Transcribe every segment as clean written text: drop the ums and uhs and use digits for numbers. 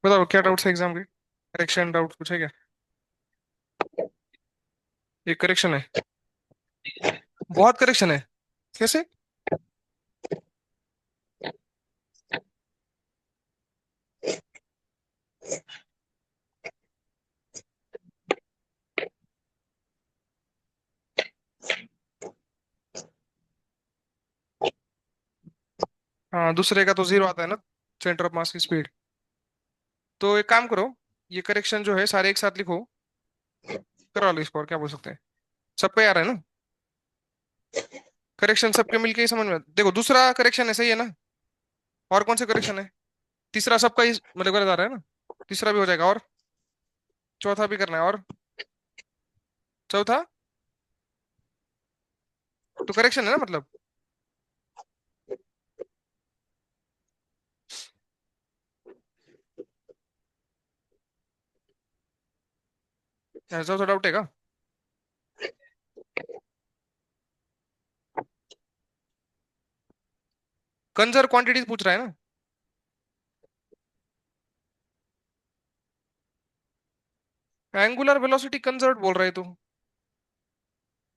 बताओ क्या डाउट्स है एग्जाम के। करेक्शन डाउट कुछ है क्या? ये करेक्शन है। बहुत करेक्शन है। कैसे? हाँ, दूसरे का तो जीरो आता है ना, सेंटर ऑफ मास की स्पीड। तो एक काम करो, ये करेक्शन जो है सारे एक साथ लिखो। करा लो इसको, और क्या बोल सकते हैं। सब पे आ रहा है ना? करेक्शन सबके मिलके ही समझ में देखो, दूसरा करेक्शन है, सही है ना? और कौन सा करेक्शन है? तीसरा सबका ही मतलब गलत आ रहा है ना? तीसरा भी हो जाएगा, और चौथा भी करना है, और चौथा तो करेक्शन है ना मतलब। चौथा डाउट है का? कंजर क्वांटिटीज पूछ रहा है ना? एंगुलर वेलोसिटी कंजर्व बोल रहा है तू?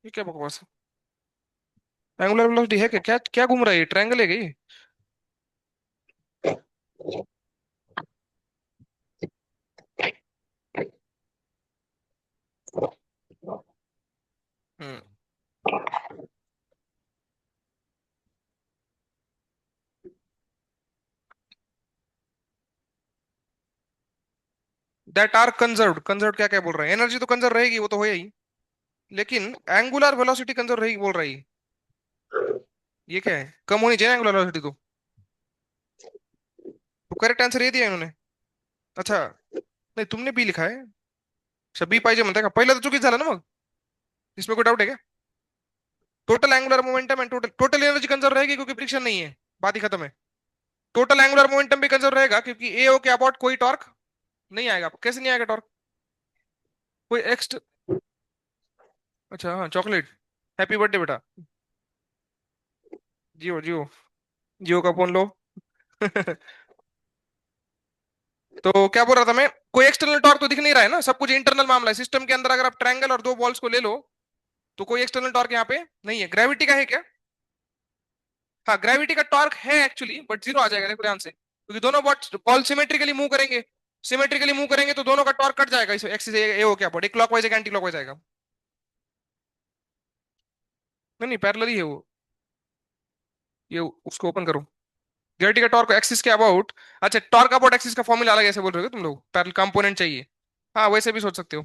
ये क्या बकवास है? एंगुलर वेलोसिटी है क्या? क्या क्या घूम रहा है, ये ट्रायंगल है क्या ये? हम्म। दैट आर कंजर्व्ड, कंजर्व क्या क्या बोल रहा है? एनर्जी तो कंजर्व रहेगी, वो तो हो ही। लेकिन एंगुलर वेलोसिटी कंजर्व रहेगी बोल रही है। ये क्या है? कम होनी चाहिए एंगुलर वेलोसिटी तो करेक्ट आंसर ये दिया इन्होंने। अच्छा, नहीं तुमने बी लिखा है। अच्छा, बी पाहिजे म्हणताय का? पहिलं तर चुकीच झालं ना मग। इसमें कोई डाउट है क्या? Total angular momentum and total total energy conserve रहेगी क्योंकि फ्रिक्शन नहीं है। बात ही खत्म है। टोटल एंगुलर मोमेंटम भी कंजर्व रहेगा क्योंकि ए ओ के अबाउट कोई टॉर्क नहीं आएगा। कैसे नहीं आएगा टॉर्क? कोई एक्स्ट। अच्छा हाँ, चॉकलेट। हैप्पी बर्थडे बेटा। जियो जियो। जियो का फोन लो। तो क्या बोल रहा था मैं? कोई एक्सटर्नल टॉर्क तो दिख नहीं रहा है ना, सब कुछ इंटरनल मामला है सिस्टम के अंदर। अगर आप ट्रायंगल और दो बॉल्स को ले लो तो कोई एक्सटर्नल टॉर्क यहाँ पे नहीं है। ग्रेविटी का है क्या? हाँ, ग्रेविटी का टॉर्क है एक्चुअली, बट जीरो आ जाएगा देखो ध्यान से, क्योंकि दोनों बॉल सिमेट्रिकली मूव करेंगे। सिमेट्रिकली मूव करेंगे तो दोनों का टॉर्क कट जाएगा इस एक्सिस ए हो क्या, एक क्लॉकवाइज एक एंटी क्लॉकवाइज आएगा। नहीं नहीं, पैरेलल ही है वो। ये उसको ओपन करो। ग्रेविटी का टॉर्क एक्सिस के अबाउट। अच्छा, टॉर्क अबाउट एक्सिस का फॉर्मूला अलग ऐसे बोल रहे हो तुम लोग, पैरेलल कंपोनेंट चाहिए। हाँ, वैसे भी सोच सकते हो।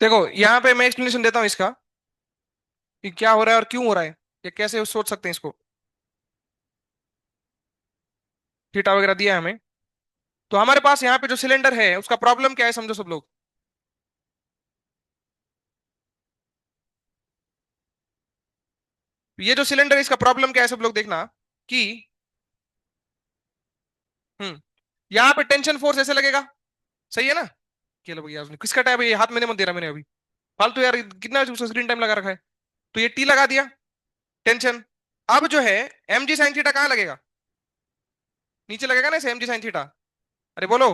देखो यहाँ पे मैं एक्सप्लेनेशन देता हूँ इसका कि क्या हो रहा है और क्यों हो रहा है, या कैसे सोच सकते हैं इसको। थीटा वगैरह दिया है हमें। तो हमारे पास यहाँ पे जो सिलेंडर है उसका प्रॉब्लम क्या है, समझो सब लोग। ये जो सिलेंडर है इसका प्रॉब्लम क्या है, सब लोग देखना कि यहाँ पे टेंशन फोर्स ऐसे लगेगा, सही है ना। चलो भैया उसने किसका टाइम है, ये हाथ मैंने मत दे रहा मैंने अभी, फालतू यार, कितना स्क्रीन टाइम लगा रखा है। तो ये टी लगा दिया, टेंशन। अब जो है एम जी साइन थीटा कहाँ लगेगा, नीचे लगेगा ना एम जी साइन थीटा। अरे बोलो।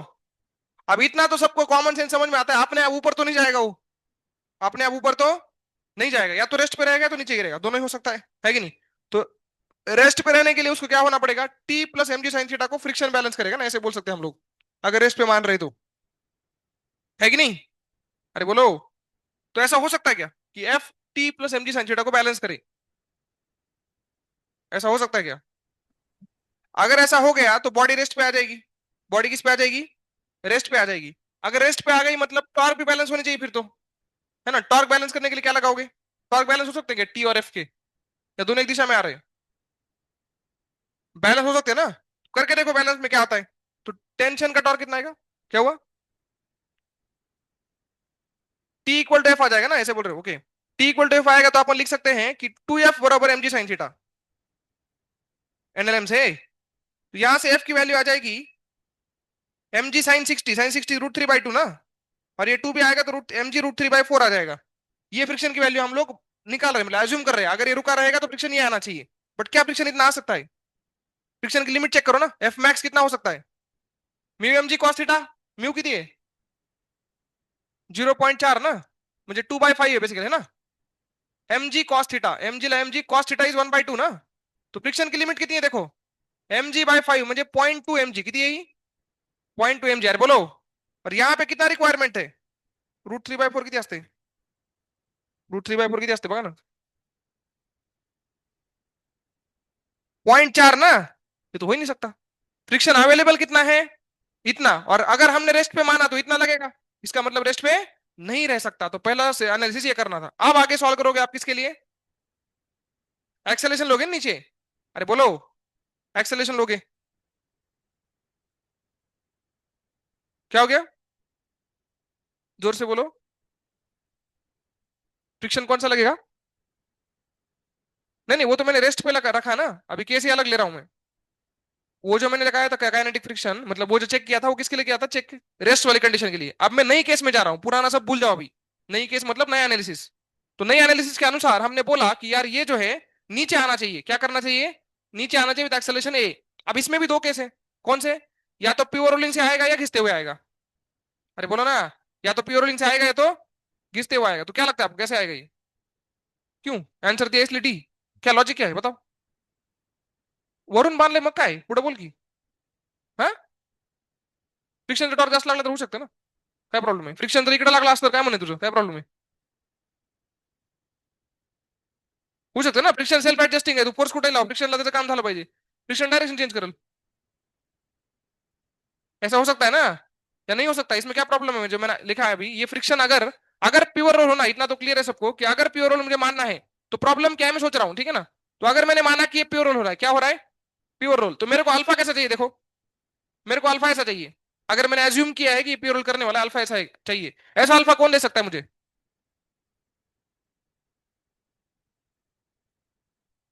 अब इतना तो सबको कॉमन सेंस समझ में आता है, अपने आप ऊपर तो नहीं जाएगा वो, अपने आप ऊपर तो नहीं जाएगा, या तो रेस्ट पे रहेगा या तो नीचे गिरेगा, दोनों ही हो सकता है कि नहीं। तो रेस्ट पे रहने के लिए उसको क्या होना पड़ेगा, टी प्लस एम जी साइन थीटा को फ्रिक्शन बैलेंस करेगा ना, ऐसे बोल सकते हैं हम लोग, अगर रेस्ट पे मान रहे तो, है कि नहीं। अरे बोलो। तो ऐसा हो सकता है क्या कि एफ टी प्लस एम जी साइन थीटा को बैलेंस करे, ऐसा हो सकता है क्या। अगर ऐसा हो गया तो बॉडी रेस्ट पे आ जाएगी, बॉडी किस पे आ जाएगी, रेस्ट पे आ जाएगी। अगर रेस्ट पे आ गई मतलब टॉर्क भी बैलेंस होनी चाहिए फिर तो, है ना। टॉर्क बैलेंस करने के लिए क्या लगाओगे, टॉर्क बैलेंस हो सकते हैं क्या टी और एफ के, या दोनों एक दिशा में आ रहे हैं, बैलेंस हो सकते हैं ना। करके देखो बैलेंस में क्या आता है। तो टेंशन का टॉर्क कितना आएगा, क्या हुआ, टी इक्वल टू एफ आ जाएगा ना, ऐसे बोल रहे हो, okay. T equal to F आएगा तो अपन लिख सकते हैं कि टू एफ बराबर एम जी साइन थीटा, एनएलएम से। तो यहां से एफ की वैल्यू आ जाएगी M ji sine sixty root three by two ना, और ये टू भी आएगा तो root M G root three by four आ जाएगा। ये फ्रिक्शन की वैल्यू हम लोग निकाल रहे हैं, मतलब एज्यूम कर रहे हैं, अगर ये रुका रहेगा तो फ्रिक्शन ये आना चाहिए। बट क्या फ्रिक्शन इतना आ सकता है, फ्रिक्शन की लिमिट चेक करो ना, एफ मैक्स कितना हो सकता है, mu m g cos theta, mu कितनी है 0.4 ना, मुझे 2/5 है बेसिकली, है ना। M g cos theta, M g cos theta is 1/2 ना। तो फ्रिक्शन की लिमिट कितनी है देखो, एम जी बाई फाइव मुझे 0.2 एम जी, कितनी है 0.2 एम जी, यार बोलो। और यहाँ पे कितना रिक्वायरमेंट है, रूट 3/4 किती असते, रूट 3/4 किती असते बघा ना, 0.4 ना, ये तो हो ही नहीं सकता। फ्रिक्शन अवेलेबल कितना है, इतना, और अगर हमने रेस्ट पे माना तो इतना लगेगा, इसका मतलब रेस्ट पे नहीं रह सकता। तो पहला से एनालिसिस ये करना था। अब आगे सॉल्व करोगे आप किसके लिए, एक्सेलेशन लोगे नीचे, अरे बोलो, एक्सेलेशन लोगे, क्या हो गया, जोर से बोलो, फ्रिक्शन कौन सा लगेगा। नहीं नहीं, वो तो मैंने रेस्ट पे लगा रखा ना, अभी केस ही अलग ले रहा हूं मैं। वो जो मैंने लगाया था काइनेटिक फ्रिक्शन, मतलब वो जो चेक किया था वो किसके लिए किया था, चेक रेस्ट वाली कंडीशन के लिए। अब मैं नई केस में जा रहा हूँ, पुराना सब भूल जाओ अभी। नई केस मतलब नया एनालिसिस। तो नई एनालिसिस के अनुसार हमने बोला कि यार ये जो है नीचे आना चाहिए, क्या करना चाहिए, नीचे आना चाहिए विद एक्सेलरेशन ए। अब इसमें भी दो केस है, कौन से, या तो प्योर रोलिंग से आएगा या घिसते हुए आएगा। अरे बोलो ना, या तो प्योर रोलिंग से आएगा या तो घिसते हुए आएगा। तो क्या लगता है आपको कैसे आएगा ये, क्यों आंसर दिया इसलिए डी, क्या लॉजिक क्या है बताओ। वरून बांधले मग काय पुढे बोल की, हा, फ्रिक्शन टॉर्क जास्त लागला तर होऊ शकतं ना, काय प्रॉब्लेम आहे, फ्रिक्शन जर इकडे लागला असतं काय म्हणे तुझं, काय प्रॉब्लेम आहे, होऊ शकतं ना, फ्रिक्शन सेल्फ ऍडजस्टिंग आहे, तू फोर्स कुठे लाव, फ्रिक्शनला त्याचं काम झालं पाहिजे, फ्रिक्शन डायरेक्शन चेंज करेल, ऐसा हो सकता है ना, या नहीं हो सकता, इसमें क्या प्रॉब्लम है जो मैंने लिखा है अभी, ये फ्रिक्शन अगर अगर प्योर रोल होना, इतना तो क्लियर है सबको कि अगर प्योर रोल मुझे मानना है तो प्रॉब्लम क्या है मैं सोच रहा हूँ, ठीक है ना। तो अगर मैंने माना कि ये प्योर रोल हो रहा है, क्या हो रहा है, प्योर रोल, तो मेरे को अल्फा कैसा चाहिए देखो, मेरे को अल्फा ऐसा चाहिए। अगर मैंने एज्यूम किया है कि प्योर रोल करने वाला अल्फा ऐसा चाहिए, ऐसा अल्फा कौन दे सकता है मुझे,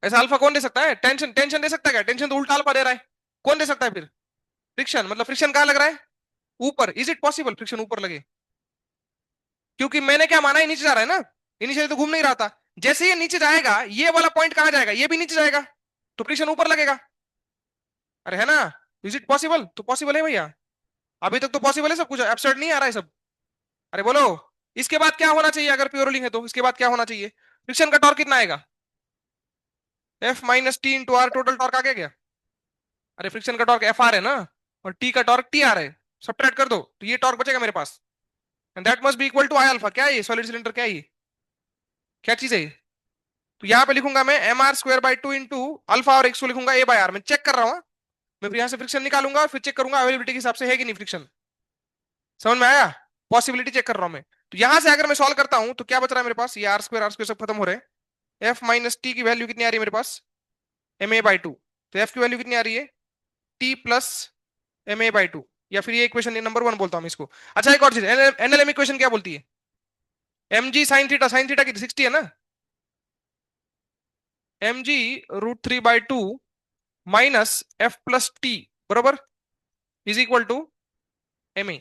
ऐसा अल्फा कौन दे सकता है, टेंशन, टेंशन दे सकता है क्या, टेंशन तो उल्टा अल्फा दे रहा है, कौन दे सकता है फिर, फ्रिक्शन, मतलब फ्रिक्शन कहाँ लग रहा है, ऊपर, इज इट पॉसिबल फ्रिक्शन ऊपर लगे, क्योंकि मैंने क्या माना, ये नीचे जा रहा है ना, इनिशियली तो घूम नहीं रहा था, जैसे ये नीचे जाएगा ये वाला पॉइंट कहाँ जाएगा, ये भी नीचे जाएगा, तो फ्रिक्शन ऊपर लगेगा, अरे है ना। इज इट पॉसिबल, तो पॉसिबल है भैया, अभी तक तो पॉसिबल है सब कुछ, एब्सर्ड नहीं आ रहा है सब। अरे बोलो, इसके बाद क्या होना चाहिए, अगर प्योर रोलिंग है तो इसके बाद क्या होना चाहिए, फ्रिक्शन का टॉर्क कितना आएगा, F minus T into R, total torque आ गया क्या, अरे फ्रिक्शन का टॉर्क एफ आर है ना, और टी का टॉर्क टी आर है, सब्ट्रैक्ट कर दो तो ये टॉर्क बचेगा मेरे पास, and that must be equal to I alpha, क्या है ये सॉलिड सिलेंडर, क्या है ये, क्या चीज है ये। तो यहाँ पे लिखूंगा मैं m r square by two into alpha और एक्स को लिखूंगा ए बाय आर, मैं चेक कर रहा हूँ, मैं फिर यहाँ से फ्रिक्शन निकालूंगा, फिर चेक करूंगा अवेलेबिलिटी के हिसाब से है कि नहीं फ्रिक्शन, समझ में आया, पॉसिबिलिटी चेक कर रहा हूँ मैं। तो यहां से अगर मैं सॉल्व करता हूं तो क्या बच रहा है मेरे पास, ये आर स्क्वायर सब खत्म हो रहे हैं। एफ माइनस टी की वैल्यू कितनी आ रही है मेरे पास, ma/2। तो एफ की वैल्यू कितनी आ रही है, टी प्लस ma/2, या फिर ये इक्वेशन नंबर 1 बोलता हूं मैं इसको। अच्छा एक और चीज, एनएलएम इक्वेशन क्या बोलती है, एम जी साइन थीटा की 60 है ना, M G √3/2 minus F plus T बराबर is equal to M A,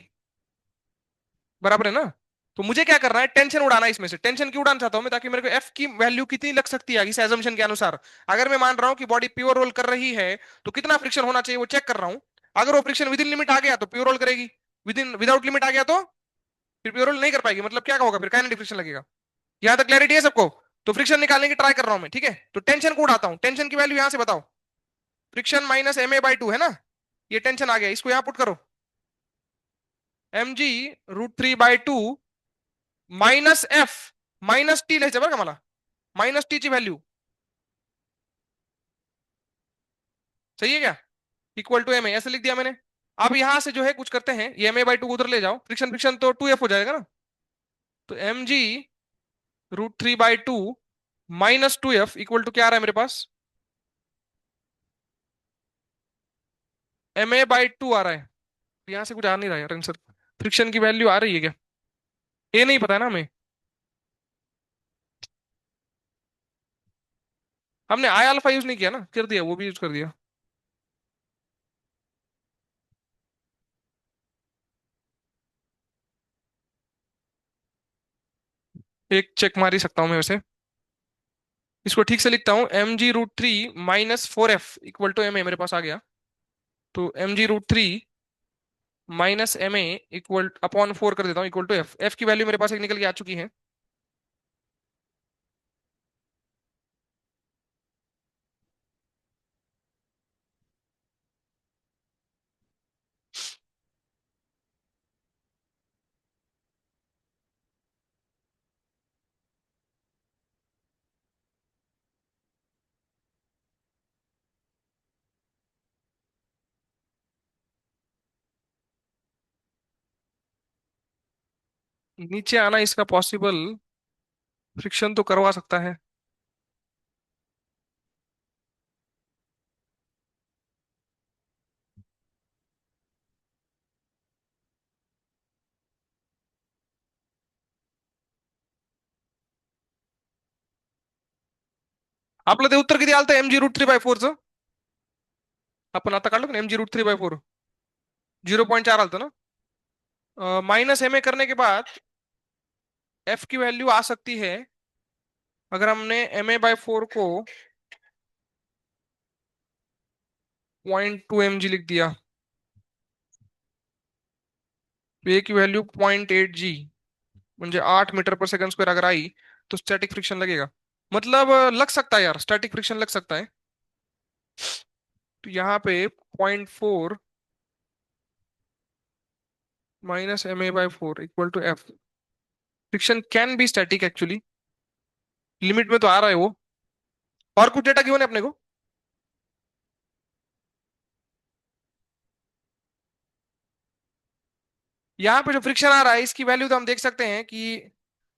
बराबर है ना। तो मुझे क्या करना है, टेंशन उड़ाना है इसमें से। टेंशन क्यों उड़ाना चाहता हूं मैं, ताकि मेरे को एफ की वैल्यू कितनी लग सकती है इस एजम्पशन के अनुसार। अगर मैं मान रहा हूं कि बॉडी प्योर रोल कर रही है तो कितना फ्रिक्शन होना चाहिए वो चेक कर रहा हूं। अगर वो फ्रिक्शन विद इन लिमिट आ गया तो प्योर रोल करेगी, विदाउट लिमिट आ गया तो फिर प्योर रोल नहीं कर पाएगी, मतलब क्या होगा, फिर काइनेटिक फ्रिक्शन लगेगा। यहां तक क्लैरिटी है सबको। तो फ्रिक्शन निकालने की ट्राई कर रहा हूं मैं, ठीक है। तो टेंशन को उड़ाता हूं, टेंशन की वैल्यू यहां से बताओ, फ्रिक्शन माइनस ma/2 है ना, ये टेंशन आ गया, इसको यहां पुट करो, mg√3/2 minus F minus T लिहायचं बरं का मला, माइनस टी ची व्हॅल्यू, सही है क्या, इक्वल टू एम ए, ऐसे लिख दिया मैंने। अब यहां से जो है कुछ करते हैं, ये ma/2 उधर ले जाओ, फ्रिक्शन फ्रिक्शन तो 2f हो जाएगा ना। तो mg√3/2 minus 2f equal to क्या आ रहा है मेरे पास, ma/2 आ रहा है। यहां से कुछ आ नहीं रहा यार आंसर, फ्रिक्शन की वैल्यू आ रही है क्या, ये नहीं पता है ना हमें। हमने आई अल्फा यूज नहीं किया ना, कर दिया, वो भी यूज कर दिया। एक चेक मार ही सकता हूं मैं वैसे, इसको ठीक से लिखता हूँ, mg√3 minus 4f equal to M a मेरे पास आ गया। तो mg√3 minus m a equal upon 4 कर देता हूँ इक्वल टू एफ, एफ की वैल्यू मेरे पास एक निकल के आ चुकी है। नीचे आना इसका पॉसिबल, फ्रिक्शन तो करवा सकता है। आपलं ते उत्तर किती आलं mg√3/4चं, आपण आता काढलं ना mg√3/4, 0.4 आलं ना। माइनस एम ए करने के बाद एफ की वैल्यू आ सकती है, अगर हमने ma/4 को 0.2 mg लिख दिया, तो ए की वैल्यू 0.8 g, म्हणजे 8 मीटर पर सेकंड स्क्वेअर अगर आई तो स्टैटिक फ्रिक्शन लगेगा। मतलब लग सकता है यार, स्टैटिक फ्रिक्शन लग सकता है। तो यहाँ पे 0.4 minus ma/4 equal to F, friction can be static actually, limit में तो आ रहा है वो। और कुछ डेटा गिवन है अपने को, यहाँ पे जो फ्रिक्शन आ रहा है इसकी वैल्यू तो हम देख सकते हैं कि,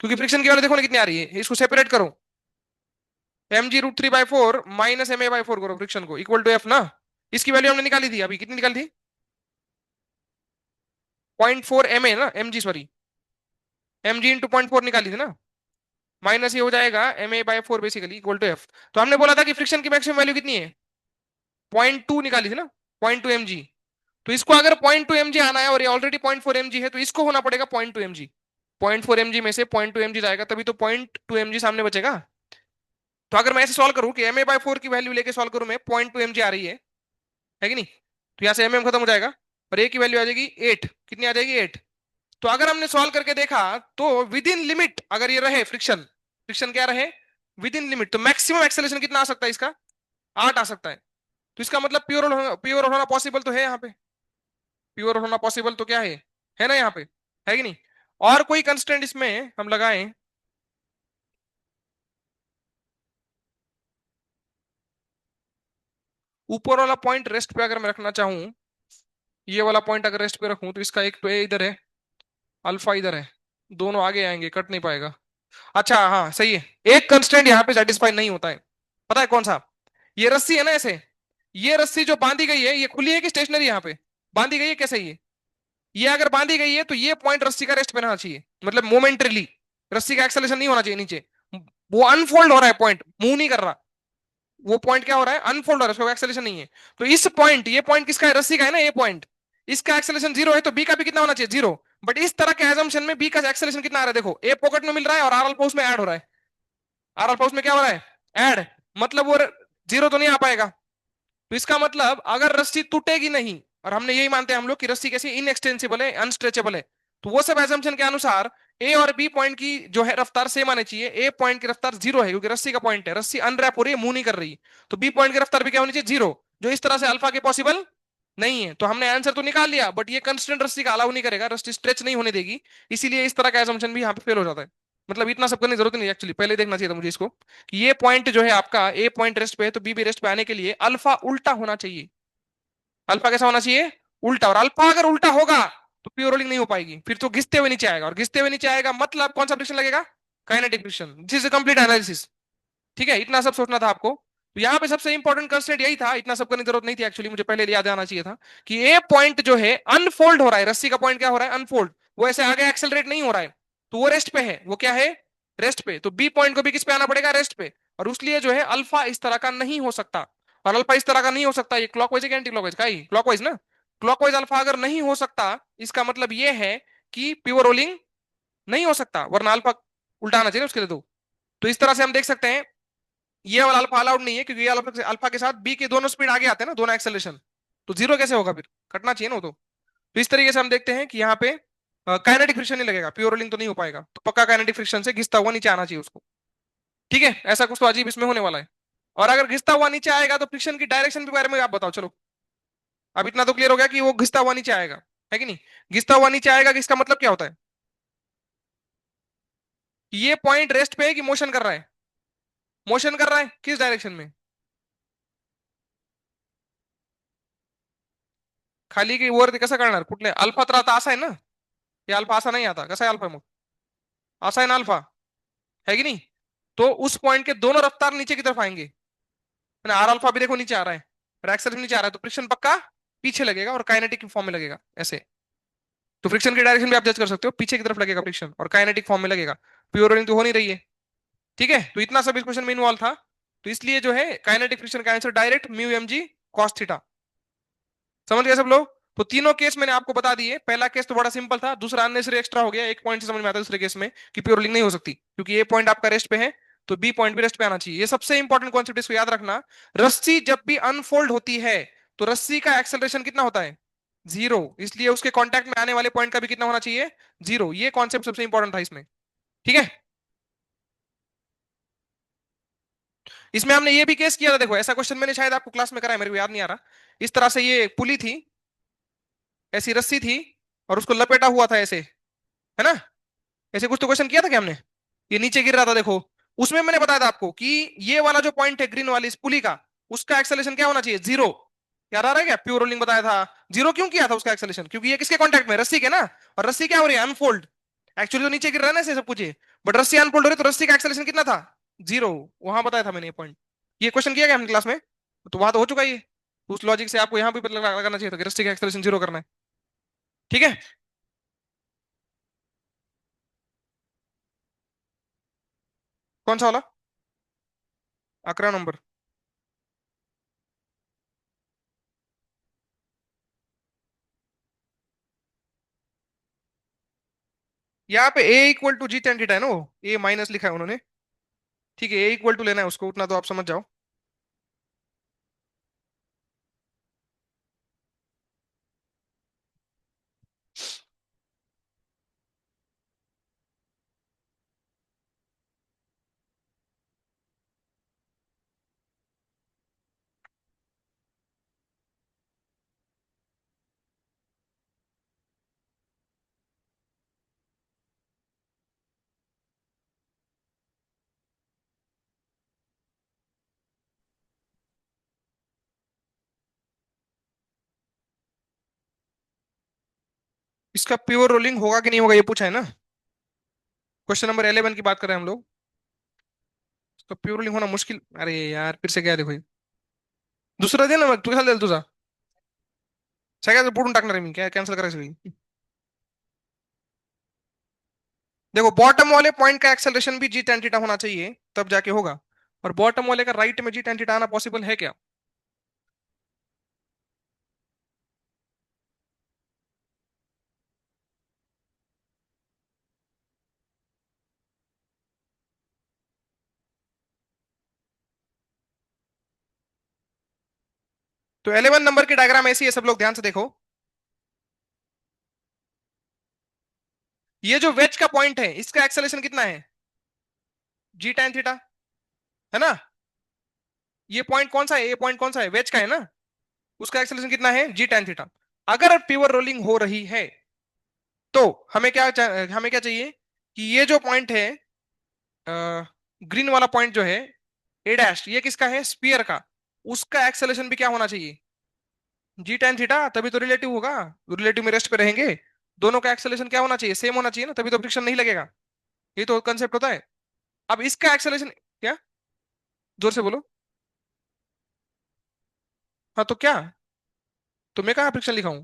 क्योंकि फ्रिक्शन की वैल्यू देखो ना कितनी आ रही है, इसको सेपरेट करो, mg√3/4 माइनस ma/4 करो फ्रिक्शन को इक्वल टू एफ ना। इसकी वैल्यू हमने निकाली थी अभी, कितनी निकाली थी, 0.4 ma ना, mg सॉरी, mg इंटू 0.4 निकाली थी ना, माइनस ये हो जाएगा ma/4 basically equal to F. तो हमने बोला था कि फ्रिक्शन की मैक्सिमम वैल्यू कितनी है, 0.2 निकाली थी ना, 0.2 mg। तो इसको अगर 0.2 mg आना है और ये ऑलरेडी 0.4 mg है, तो इसको होना पड़ेगा 0.2 mg। 0.4 mg में से 0.2 mg जाएगा, तभी तो 0.2 mg सामने बचेगा। तो अगर मैं ऐसे सॉल्व करूं कि ma/4 की वैल्यू लेके सॉल्व करूं मैं, 0.2 mg आ रही है कि नहीं, तो यहाँ से mm खत्म हो जाएगा और a की वैल्यू आ जाएगी 8, कितनी आ जाएगी 8। तो अगर हमने सॉल्व करके देखा तो विद इन लिमिट अगर ये रहे फ्रिक्शन, फ्रिक्शन क्या रहे, विद इन लिमिट, तो मैक्सिमम एक्सेलरेशन कितना आ सकता है इसका, 8 आ सकता है। तो इसका मतलब प्योर होना पॉसिबल तो है यहाँ पे, प्योर होना पॉसिबल तो क्या है ना यहाँ पे, है कि नहीं। और कोई कंस्टेंट इसमें हम लगाएं, ऊपर वाला पॉइंट रेस्ट पे अगर मैं रखना चाहूं, ये वाला पॉइंट अगर रेस्ट पे रखूं, तो इसका एक तो ए इधर है, अल्फा इधर है, दोनों आगे आएंगे, कट नहीं पाएगा। अच्छा हाँ सही है। एक कंस्टेंट यहाँ पे सेटिस्फाई नहीं होता है, पता है कौन सा? ये रस्सी है ना ऐसे, ये रस्सी जो बांधी गई है, ये खुली है कि स्टेशनरी? यहाँ पे बांधी गई है कैसे ये अगर बांधी गई है तो ये पॉइंट रस्सी का रेस्ट पे रहना चाहिए, मतलब मोमेंटरीली। रस्सी का एक्सेलेरेशन नहीं होना चाहिए नीचे, वो अनफोल्ड हो रहा है, पॉइंट मूव नहीं कर रहा। वो पॉइंट क्या हो रहा है? अनफोल्ड हो रहा है, उसका एक्सेलेरेशन नहीं है। तो इस पॉइंट, ये पॉइंट किसका है? रस्सी का है ना ये पॉइंट। इसका एक्सेलेरेशन जीरो है, तो बी का भी कितना होना चाहिए? जीरो। बट इस तरह के एजम्पशन में बी का एक्सेलेरेशन कितना आ रहा है? देखो, ए पॉकेट में मिल रहा है और आर अल्फा उसमें ऐड हो रहा है। आर अल्फा उसमें क्या हो रहा है? ऐड। मतलब वो जीरो तो नहीं आ पाएगा। तो इसका मतलब अगर रस्सी टूटेगी नहीं, और हमने यही मानते हैं हम लोग कि रस्सी कैसी? इनएक्सटेंसिबल है, अनस्ट्रेचेबल है। तो वो सब एजम्पशन के अनुसार ए और बी पॉइंट की जो है रफ्तार सेम आनी चाहिए। ए पॉइंट की रफ्तार जीरो है क्योंकि रस्सी का पॉइंट है, रस्सी अनरैप हो रही है, मूव नहीं कर रही। तो बी पॉइंट की रफ्तार भी क्या होनी चाहिए? जीरो। जो इस तरह से अल्फा के पॉसिबल नहीं है। तो हमने आंसर तो निकाल लिया, बट ये कंस्टेंट रस्सी का अलाउ नहीं करेगा, रस्सी स्ट्रेच नहीं होने देगी। इसीलिए इस तरह का एजम्पशन भी यहाँ पे फेल हो जाता है। मतलब इतना सब करने की जरूरत नहीं, एक्चुअली पहले देखना चाहिए था मुझे इसको, कि ये पॉइंट जो है आपका, ए पॉइंट रेस्ट पे है तो बी भी रेस्ट पे आने के लिए अल्फा उल्टा होना चाहिए। अल्फा कैसा होना चाहिए? उल्टा। और अल्फा अगर उल्टा होगा तो प्योर रोलिंग नहीं हो पाएगी, फिर तो घिसते हुए नीचे आएगा, और घिसते हुए नीचे आएगा मतलब कौन सा फ्रिक्शन लगेगा? Kinetic friction. This is complete analysis. ठीक है, इतना सब सोचना था आपको। तो यहाँ पे सबसे इंपॉर्टेंट कंस्ट्रेंट यही था, इतना सब करने की जरूरत नहीं थी एक्चुअली, मुझे पहले याद आना चाहिए था कि ए पॉइंट जो है अनफोल्ड हो रहा है, रस्सी का पॉइंट क्या हो रहा है? अनफोल्ड। वो ऐसे आगे एक्सेलरेट नहीं हो रहा है, तो वो रेस्ट पे है। वो क्या है? रेस्ट पे। तो बी पॉइंट को भी किस पे आना पड़ेगा? रेस्ट पे। और उसलिए जो है अल्फा इस तरह का नहीं हो सकता। और अल्फा इस तरह का नहीं हो सकता, ये क्लॉकवाइज है कि एंटी क्लॉकवाइज का? ही क्लॉकवाइज ना। क्लॉकवाइज अल्फा अगर नहीं हो सकता, इसका मतलब ये है कि प्योर रोलिंग नहीं हो सकता, वरना अल्फा उल्टा आना चाहिए उसके लिए। तो इस तरह से हम देख सकते हैं ये वाला अल्फा अलाउड नहीं है, क्योंकि ये अल्फा अल्फा के साथ बी के दोनों स्पीड आगे आते हैं ना, दोनों एक्सेलरेशन। तो जीरो कैसे होगा? फिर कटना चाहिए ना वो तो इस तरीके से हम देखते हैं कि यहाँ पे काइनेटिक फ्रिक्शन नहीं लगेगा, प्योर रोलिंग तो नहीं हो पाएगा, तो पक्का काइनेटिक फ्रिक्शन से घिसता हुआ नीचे आना चाहिए उसको। ठीक है, ऐसा कुछ तो अजीब इसमें होने वाला है। और अगर घिसता हुआ नीचे आएगा तो फ्रिक्शन की डायरेक्शन के बारे में आप बताओ चलो। अब इतना तो क्लियर हो गया कि वो घिसता हुआ नीचे आएगा, है कि नहीं? घिसता हुआ नीचे आएगा कि इसका मतलब क्या होता है? कि ये पॉइंट रेस्ट पे है कि मोशन कर रहा है? मोशन कर रहा है, किस डायरेक्शन में? खाली की वरती कसं करणार? कुठले अल्फा तर आता असा आहे ना, हे अल्फा असा नहीं आता, कसा है अल्फा? मग असा है ना अल्फा, है कि नहीं? तो उस पॉइंट के दोनों रफ्तार नीचे की तरफ आएंगे। आर अल्फा भी देखो नीचे आ रहा है, और एक्सेलरेशन नीचे आ रहा है, तो फ्रिक्शन पक्का पीछे लगेगा और काइनेटिक फॉर्म में लगेगा ऐसे। तो फ्रिक्शन की डायरेक्शन भी आप जज कर सकते हो, पीछे की तरफ लगेगा फ्रिक्शन और काइनेटिक फॉर्म में लगेगा। प्योर रोलिंग तो हो नहीं रही है। ठीक है, तो इतना सब इस क्वेश्चन में इन्वॉल्व था। तो इसलिए जो है काइनेटिक फ्रिक्शन का answer direct mu m g cos theta. समझ गए सब लोग? तो तीनों केस मैंने आपको बता दिए। पहला केस तो बड़ा सिंपल था, दूसरा अननेसेसरी एक्स्ट्रा हो गया, एक पॉइंट से समझ में आता है दूसरे केस में कि प्योर रोलिंग नहीं हो सकती, क्योंकि ए पॉइंट आपका रेस्ट पे है तो बी पॉइंट भी रेस्ट पे आना चाहिए। ये सबसे इंपॉर्टेंट कॉन्सेप्ट, इसको याद रखना। रस्सी जब भी अनफोल्ड होती है तो रस्सी का एक्सेलरेशन कितना होता है? जीरो। इसलिए उसके कांटेक्ट में आने वाले पॉइंट का भी कितना होना चाहिए? जीरो। ये कॉन्सेप्ट सबसे इंपॉर्टेंट था इसमें। ठीक है, इसमें हमने ये भी केस किया था, देखो ऐसा क्वेश्चन मैंने शायद आपको क्लास में कराया, मेरे को याद नहीं आ रहा। इस तरह से ये पुली थी, ऐसी रस्सी थी, और उसको लपेटा हुआ था ऐसे, है ना? ऐसे कुछ तो क्वेश्चन किया था क्या हमने? ये नीचे गिर रहा था देखो। उसमें मैंने बताया था आपको कि ये वाला जो पॉइंट है ग्रीन वाली इस पुली का, उसका एक्सेलेरेशन क्या होना चाहिए? जीरो। याद आ रहा है क्या? प्योर रोलिंग बताया था। जीरो क्यों किया था उसका एक्सेलेरेशन? क्योंकि ये किसके कांटेक्ट में? रस्सी के ना। और रस्सी क्या हो रही है? अनफोल्ड। एक्चुअली तो नीचे गिर रहा है ना ऐसे सब कुछ, बट रस्सी अनफोल्ड हो रही है, तो रस्सी का एक्सेलेरेशन कितना था? जीरो। वहां बताया था मैंने ये पॉइंट। ये क्वेश्चन किया गया हमने क्लास में, तो वहां तो हो चुका है ये। उस लॉजिक से आपको यहाँ भी पता लगाना चाहिए था कि रस्सी का एक्सेलेरेशन जीरो करना है। ठीक है, कौन सा वाला? 11 नंबर। यहाँ पे A equal to G tan theta है ना, वो ए माइनस लिखा है उन्होंने। ठीक है, ए इक्वल टू लेना है उसको, उतना तो आप समझ जाओ। इसका प्योर रोलिंग होगा कि नहीं होगा ये पूछा है ना? क्वेश्चन नंबर 11 की बात कर रहे हैं हम लोग। तो प्योरली होना मुश्किल, अरे यार फिर से क्या, देखो ये दुसरा दे ना मग, तुझा द्याल तुझा सगळ्याच बुडून टाकणार आहे मी, काय कॅन्सल करायचं सगळी। देखो बॉटम वाले पॉइंट का एक्सेलरेशन भी जी टेन थीटा होना चाहिए, तब जाके होगा। और बॉटम वाले का राइट में जी टेन थीटा आना पॉसिबल है क्या? तो 11 नंबर की डायग्राम ऐसी है, सब लोग ध्यान से देखो। ये जो वेज का पॉइंट है, इसका एक्सेलरेशन कितना है? जी टेन थीटा, है ना? ये पॉइंट कौन सा है? ये पॉइंट कौन सा है? वेज का है ना? उसका एक्सेलरेशन कितना है? जी टेन थीटा। अगर प्योर रोलिंग हो रही है तो हमें क्या चाहिए कि ये जो पॉइंट है, ग्रीन वाला पॉइंट जो है, ए डैश, ये किसका है? स्पीयर का। उसका एक्सेलरेशन भी क्या होना चाहिए? जी टेन थीटा, तभी तो रिलेटिव होगा। रिलेटिव में रेस्ट पे रहेंगे। दोनों का एक्सेलरेशन क्या होना चाहिए? सेम होना चाहिए ना, तभी तो फ्रिक्शन नहीं लगेगा। ये तो कंसेप्ट होता है। अब इसका एक्सेलरेशन क्या? जोर से बोलो। हाँ तो क्या? तो मैं कहा फ्रिक्शन लिखा हूं?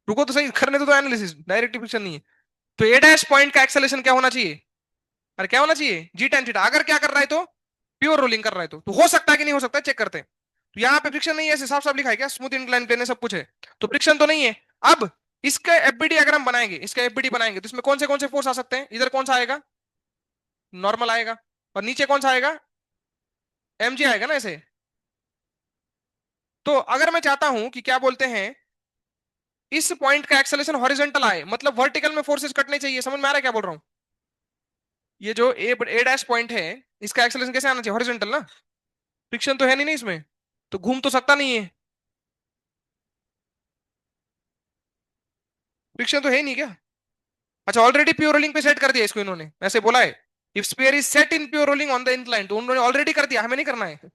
रुको तो सही, करने तो एनालिसिस, डायरेक्ट फ्रिक्शन नहीं है। तो ए डैश पॉइंट का एक्सेलरेशन क्या होना चाहिए? अरे क्या होना चाहिए? जी टेन थीटा। अगर क्या कर रहा है तो प्योर रोलिंग कर रहा है तो हो सकता है कि नहीं हो सकता है, चेक करते हैं। तो यहाँ पे फ्रिक्शन नहीं है, ऐसे साफ साफ लिखा है क्या? स्मूथ इंक्लाइन प्लेन है, सब कुछ है। तो फ्रिक्शन तो नहीं है। अब इसका एफबीडी अगर हम बनाएंगे, इसका एफबीडी बनाएंगे, तो इसमें कौन से फोर्स आ सकते हैं? इधर कौन सा आएगा? नॉर्मल आएगा। और नीचे कौन सा आएगा? एमजी आएगा ना ऐसे। तो अगर मैं चाहता हूं कि क्या बोलते हैं, इस पॉइंट का एक्सेलरेशन हॉरिजॉन्टल आए, मतलब वर्टिकल में फोर्सेस कटने चाहिए। समझ में आ रहा है क्या बोल रहा हूँ? ये जो ए डैश पॉइंट है, इसका एक्सेलरेशन कैसे आना चाहिए? हॉरिजॉन्टल ना। फ्रिक्शन तो है नहीं ना इसमें, तो घूम तो सकता नहीं है। फ्रिक्शन तो है ही नहीं क्या? अच्छा, ऑलरेडी प्योर रोलिंग पे सेट कर दिया इसको इन्होंने, ऐसे बोला है। If sphere is set in pure rolling on the incline, तो उन्होंने ऑलरेडी कर दिया, हमें नहीं करना है।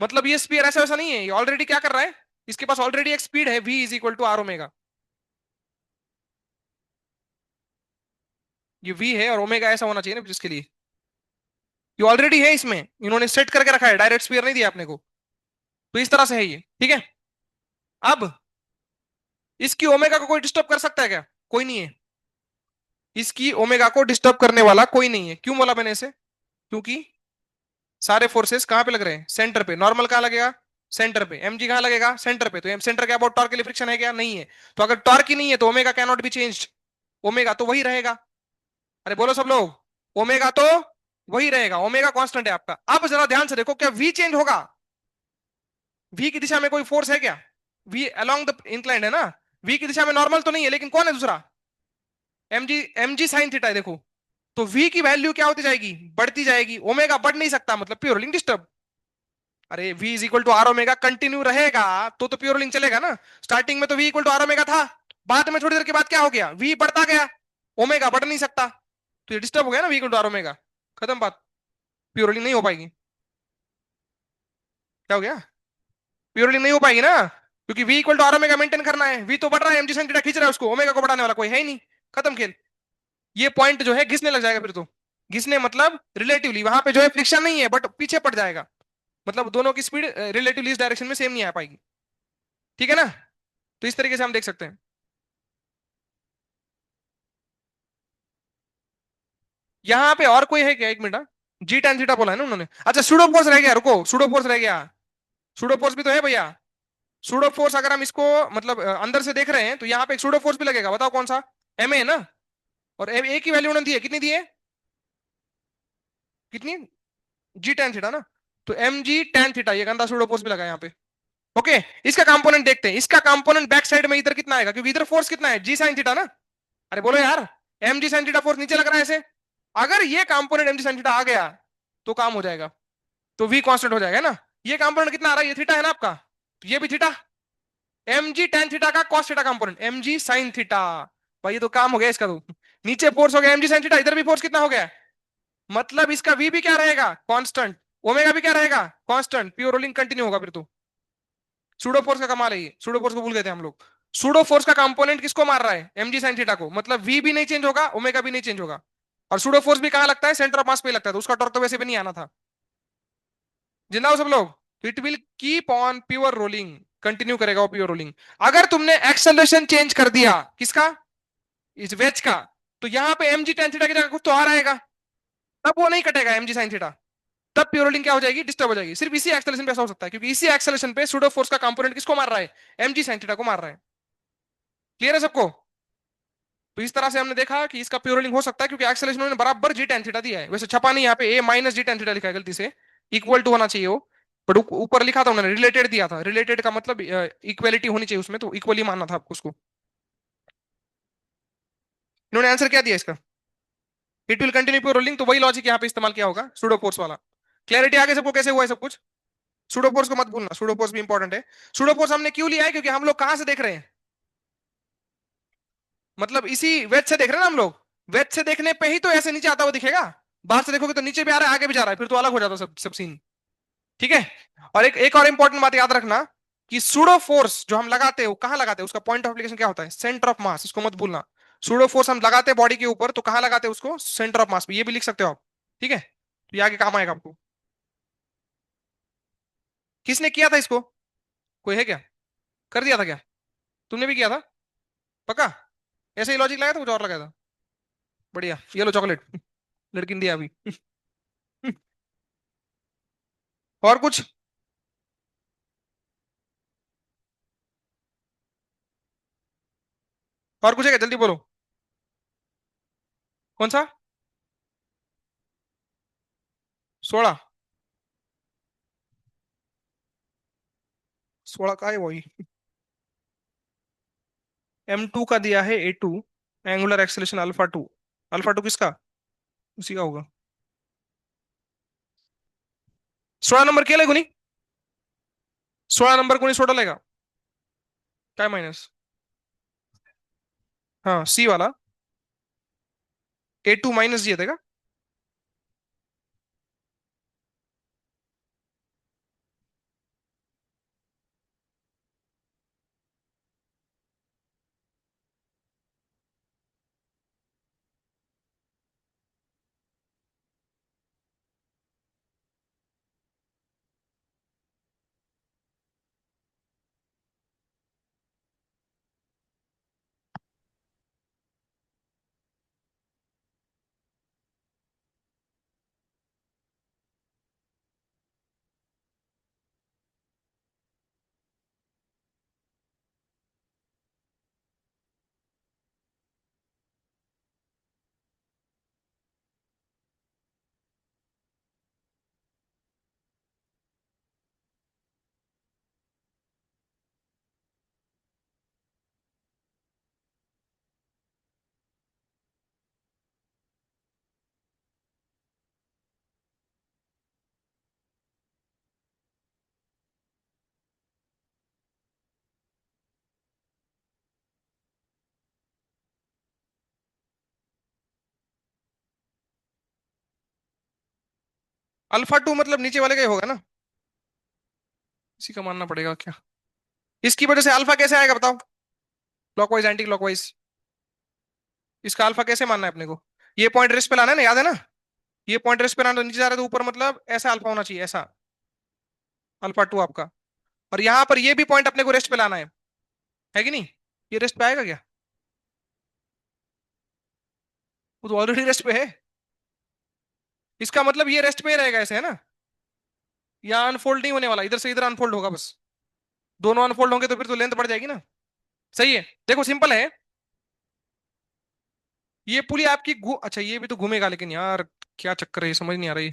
मतलब ये स्पीयर ऐसा वैसा नहीं है, ये ऑलरेडी क्या कर रहा है? इसके पास ऑलरेडी एक स्पीड है, v is equal to r omega. ये v है और ओमेगा ऐसा होना चाहिए ना जिसके लिए, ये ऑलरेडी है इसमें, इन्होंने सेट करके रखा है, डायरेक्ट स्पीयर नहीं दिया अपने को। तो इस तरह से है ये, ठीक है। अब इसकी ओमेगा को कोई डिस्टर्ब कर सकता है क्या? कोई नहीं है। इसकी ओमेगा को डिस्टर्ब करने वाला कोई नहीं है। क्यों बोला मैंने इसे? क्योंकि सारे फोर्सेस कहां पे लग रहे हैं? सेंटर पे। नॉर्मल कहां लगेगा? सेंटर पे। mg कहां लगेगा? सेंटर पे। तो सेंटर के अबाउट टॉर्क के लिए फ्रिक्शन है क्या? नहीं है। तो अगर टॉर्क ही नहीं है तो omega can not be changed. Omega तो वही रहेगा। अरे बोलो सब लोग, ओमेगा तो वही रहेगा, ओमेगा कांस्टेंट है आपका। अब जरा ध्यान से देखो, क्या वी चेंज होगा? वी की दिशा में कोई फोर्स है क्या? वी अलोंग द इंक्लाइंड है ना। वी की दिशा में नॉर्मल तो नहीं है, लेकिन कौन है दूसरा? एमजी साइन थीटा है, देखो। तो वी की वैल्यू क्या होती जाएगी? बढ़ती जाएगी। ओमेगा बढ़ नहीं सकता, मतलब प्योरलिंग डिस्टर्ब। अरे v is equal to r omega continue रहेगा तो प्योरलिंग चलेगा ना। स्टार्टिंग में तो v equal to r omega था, बाद में थोड़ी देर के बाद क्या हो गया? v बढ़ता गया, ओमेगा बढ़ नहीं सकता। तो ये डिस्टर्ब हो गया ना, v equal to r omega. खत्म बात। प्योरलिंग नहीं हो पाएगी। क्या हो गया? प्योरलिंग नहीं हो पाएगी ना, क्योंकि v equal to r omega maintain करना है। v तो बढ़ रहा है, mg sin थीटा खींच रहा है उसको, ओमेगा को बढ़ाने वाला कोई है ही नहीं। खत्म खेल। ये पॉइंट जो है घिसने लग जाएगा फिर तो। घिसने मतलब रिलेटिवली वहां पे जो है फ्रिक्शन नहीं है, बट पीछे पड़ जाएगा। मतलब दोनों की स्पीड रिलेटिवली इस डायरेक्शन में सेम नहीं आ पाएगी। ठीक है ना? तो इस तरीके से हम देख सकते हैं। यहाँ पे और कोई है क्या? एक मिनट। जी टेन थीटा बोला है ना उन्होंने। अच्छा सूडो फोर्स रह गया, रुको, सूडो फोर्स रह गया। सूडो फोर्स भी तो है भैया। सूडो फोर्स अगर हम इसको मतलब अंदर से देख रहे हैं, तो यहाँ पे एक सूडो फोर्स भी लगेगा, बताओ कौन सा? एम ए ना। और ए की वैल्यू उन्होंने दी है, कितनी दी है? कितनी? जी टेन थीटा ना। तो एम जी टेन थीटा, ये गंदा सूडो फोर्स भी लगा है यहाँ पे। ओके। इसका कंपोनेंट देखते हैं, इसका कंपोनेंट बैक साइड में इधर कितना आएगा, क्योंकि इधर फोर्स कितना है? जी साइन थीटा ना। अरे बोलो यार, एम जी साइन थीटा फोर्स नीचे लग रहा है ऐसे। अगर ये कंपोनेंट एम जी साइन थीटा आ गया तो काम हो जाएगा, तो वी कांस्टेंट हो जाएगा ना। ये कंपोनेंट कितना आ रहा है? ये थीटा है ना आपका, तो ये भी theta. M G tan theta का कॉस थीटा कंपोनेंट एम जी साइन थीटा। भाई ये तो काम हो गया इसका तो। नीचे फोर्स हो गया एम जी साइन थीटा, इधर भी फोर्स कितना हो गया? मतलब इसका वी भी क्या रहेगा? कांस्टेंट। ओमेगा भी क्या रहेगा? कांस्टेंट। प्योर रोलिंग कंटिन्यू होगा फिर तो। सूडो फोर्स का कमाल है ये, सूडो फोर्स को भूल गए थे हम लोग। सूडो फोर्स का कंपोनेंट किसको मार रहा है? एम जी साइन थीटा को। मतलब वी भी नहीं चेंज होगा, ओमेगा भी नहीं चेंज होगा। और सूडो फोर्स भी कहाँ लगता है, सेंटर ऑफ मास पे ही लगता है, तो उसका टॉर्क तो वैसे भी नहीं आना था। जिंदा हो सब लोग। It will keep on pure rolling, continue करेगा वो प्योर रोलिंग। अगर तुमने एक्सेलरेशन चेंज कर दिया, किसका, इस वेज का, तो यहाँ पे एम जी टेन थीटा की जगह कुछ तो आ रहेगा, तब वो नहीं कटेगा एम जी साइन थीटा, तब प्योर रोलिंग क्या हो जाएगी, डिस्टर्ब हो जाएगी। सिर्फ इसी एक्सेलरेशन पे ऐसा हो सकता है, क्योंकि इसी एक्सेलरेशन पे सूडो फोर्स का कंपोनेंट किसको मार रहा है, एम जी साइन थीटा को मार रहा है। क्लियर है सबको। तो इस तरह से हमने देखा कि इसका प्योर रोलिंग हो सकता है, क्योंकि एक्सेलरेशन उन्होंने बराबर जी टेन थीटा दिया है। वैसे छपा नहीं यहाँ पे, ए माइनस जी टेन थीटा लिखा है गलती से, इक्वल टू होना चाहिए वो, बट ऊपर लिखा था उन्होंने रिलेटेड दिया था, रिलेटेड का मतलब इक्वलिटी होनी चाहिए उसमें, तो इक्वली मानना था आपको उसको। इन्होंने आंसर क्या दिया इसका, it will continue pure rolling, तो वही लॉजिक यहाँ पे इस्तेमाल किया होगा सूडो फोर्स वाला। क्लैरिटी आगे सबको कैसे हुआ है सब कुछ। सूडो फोर्स को मत भूलना, सूडो फोर्स भी इंपॉर्टेंट है। सूडो फोर्स हमने क्यों लिया है, क्योंकि हम लोग कहां से देख रहे हैं, मतलब इसी वेज से देख रहे हैं ना हम लोग। वेज से देखने पे ही तो ऐसे नीचे आता हुआ दिखेगा, बाहर से देखोगे तो नीचे भी आ रहा है आगे भी जा रहा है, फिर तो अलग हो जाता सब सब सीन। ठीक है। और एक और इंपॉर्टेंट बात याद रखना, कि सूडो फोर्स जो हम लगाते हैं वो कहाँ लगाते हैं, उसका पॉइंट ऑफ एप्लीकेशन क्या होता है, सेंटर ऑफ मास, इसको मत भूलना। सूडो फोर्स हम लगाते हैं बॉडी के ऊपर, तो कहाँ लगाते हैं उसको, सेंटर ऑफ मास पे, ये भी लिख सकते हो आप। ठीक है, तो ये आगे काम आएगा आपको। किसने किया था इसको, कोई है क्या, कर दिया था क्या, तुमने भी किया था, पक्का, ऐसे ही लॉजिक लगाया था, कुछ और लगाया था। बढ़िया, ये लो चॉकलेट, लड़की ने दिया अभी। और कुछ, और कुछ है क्या, जल्दी बोलो। कौन सा, 16, 16 का है वही। M2 का दिया है A2, angular acceleration alpha 2, alpha 2 किसका, उसी का होगा। 16 नंबर क्या लगुनी, 16 नंबर को नहीं 16 लेगा, क्या माइनस, हाँ सी वाला, A2 माइनस दिया देगा। अल्फा 2 मतलब नीचे वाले का ही होगा ना, इसी का मानना पड़ेगा क्या। इसकी वजह से अल्फा कैसे आएगा बताओ, क्लॉकवाइज एंटी क्लॉकवाइज, इसका अल्फा कैसे मानना है अपने को, ये पॉइंट रेस्ट पे लाना है ना, याद है ना, ये पॉइंट रेस्ट पे लाना, तो नीचे जा रहा है तो ऊपर मतलब ऐसा अल्फा होना चाहिए, ऐसा अल्फा 2 आपका। और यहाँ पर ये भी पॉइंट अपने को रेस्ट पे लाना है कि नहीं, ये रेस्ट पे आएगा क्या, वो तो ऑलरेडी रेस्ट पे है, इसका मतलब ये रेस्ट पे ही रहेगा ऐसे, है ना, यहाँ अनफोल्ड नहीं होने वाला, इधर से इधर अनफोल्ड होगा बस, दोनों अनफोल्ड होंगे तो फिर तो लेंथ बढ़ जाएगी ना। सही है, देखो सिंपल है, ये पुली आपकी अच्छा ये भी तो घूमेगा, लेकिन यार क्या चक्कर है, ये समझ नहीं आ रही।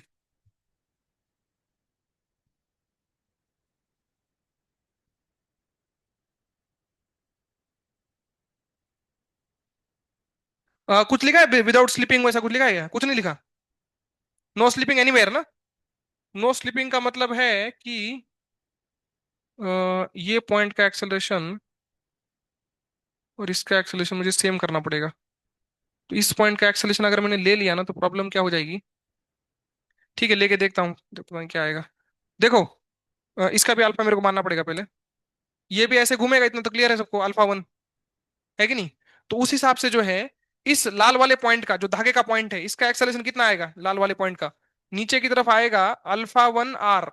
कुछ लिखा है विदाउट स्लीपिंग, वैसा कुछ लिखा है क्या, कुछ नहीं लिखा, नो स्लीपिंग एनीवेयर ना, नो स्लीपिंग का मतलब है कि ये पॉइंट का एक्सेलरेशन और इसका एक्सेलरेशन मुझे सेम करना पड़ेगा, तो इस पॉइंट का एक्सेलरेशन अगर मैंने ले लिया ना, तो प्रॉब्लम क्या हो जाएगी। ठीक है, लेके देखता हूँ, पता नहीं क्या आएगा। देखो, इसका भी अल्फा मेरे को मानना पड़ेगा पहले, ये भी ऐसे घूमेगा, इतना तो क्लियर है सबको, अल्फा 1 है कि नहीं, तो उस हिसाब से जो है इस लाल वाले पॉइंट का, जो धागे का पॉइंट है, इसका एक्सेलरेशन कितना आएगा लाल वाले पॉइंट का? नीचे की तरफ आएगा अल्फा 1 आर।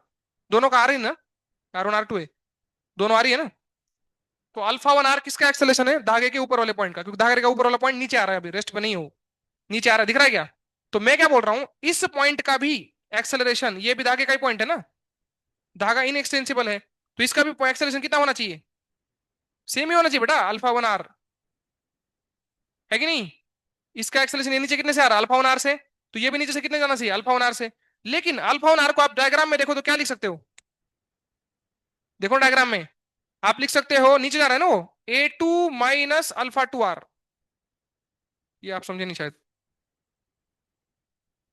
दोनों का आ रही है ना? R1 R2 है, दोनों आ रही है ना? तो अल्फा 1 आर किसका एक्सेलरेशन है? धागे के ऊपर वाले पॉइंट का, क्योंकि धागे का ऊपर वाला पॉइंट नीचे आ रहा है, अभी रेस्ट पे नहीं हो, नीचे आ रहा है, दिख रहा है क्या? तो मैं क्या बोल रहा हूं, इस पॉइंट का भी एक्सेलरेशन, ये भी धागे का ही पॉइंट है ना, धागा इनएक्सटेंसिबल है, तो इसका भी एक्सेलरेशन कितना होना चाहिए? सेम ही होना चाहिए बेटा, अल्फा 1 आर, है कि नहीं? इसका एक्सेलरेशन ये नीचे कितने से आ रहा है? अल्फा 1 आर से। तो ये भी नीचे से कितने जाना चाहिए? अल्फा 1 आर से। लेकिन अल्फा 1 आर को आप डायग्राम में देखो तो क्या लिख सकते हो? देखो डायग्राम में, आप लिख सकते हो, नीचे जा रहा है ना वो, A2 - अल्फा 2 आर। ये आप समझे नहीं शायद।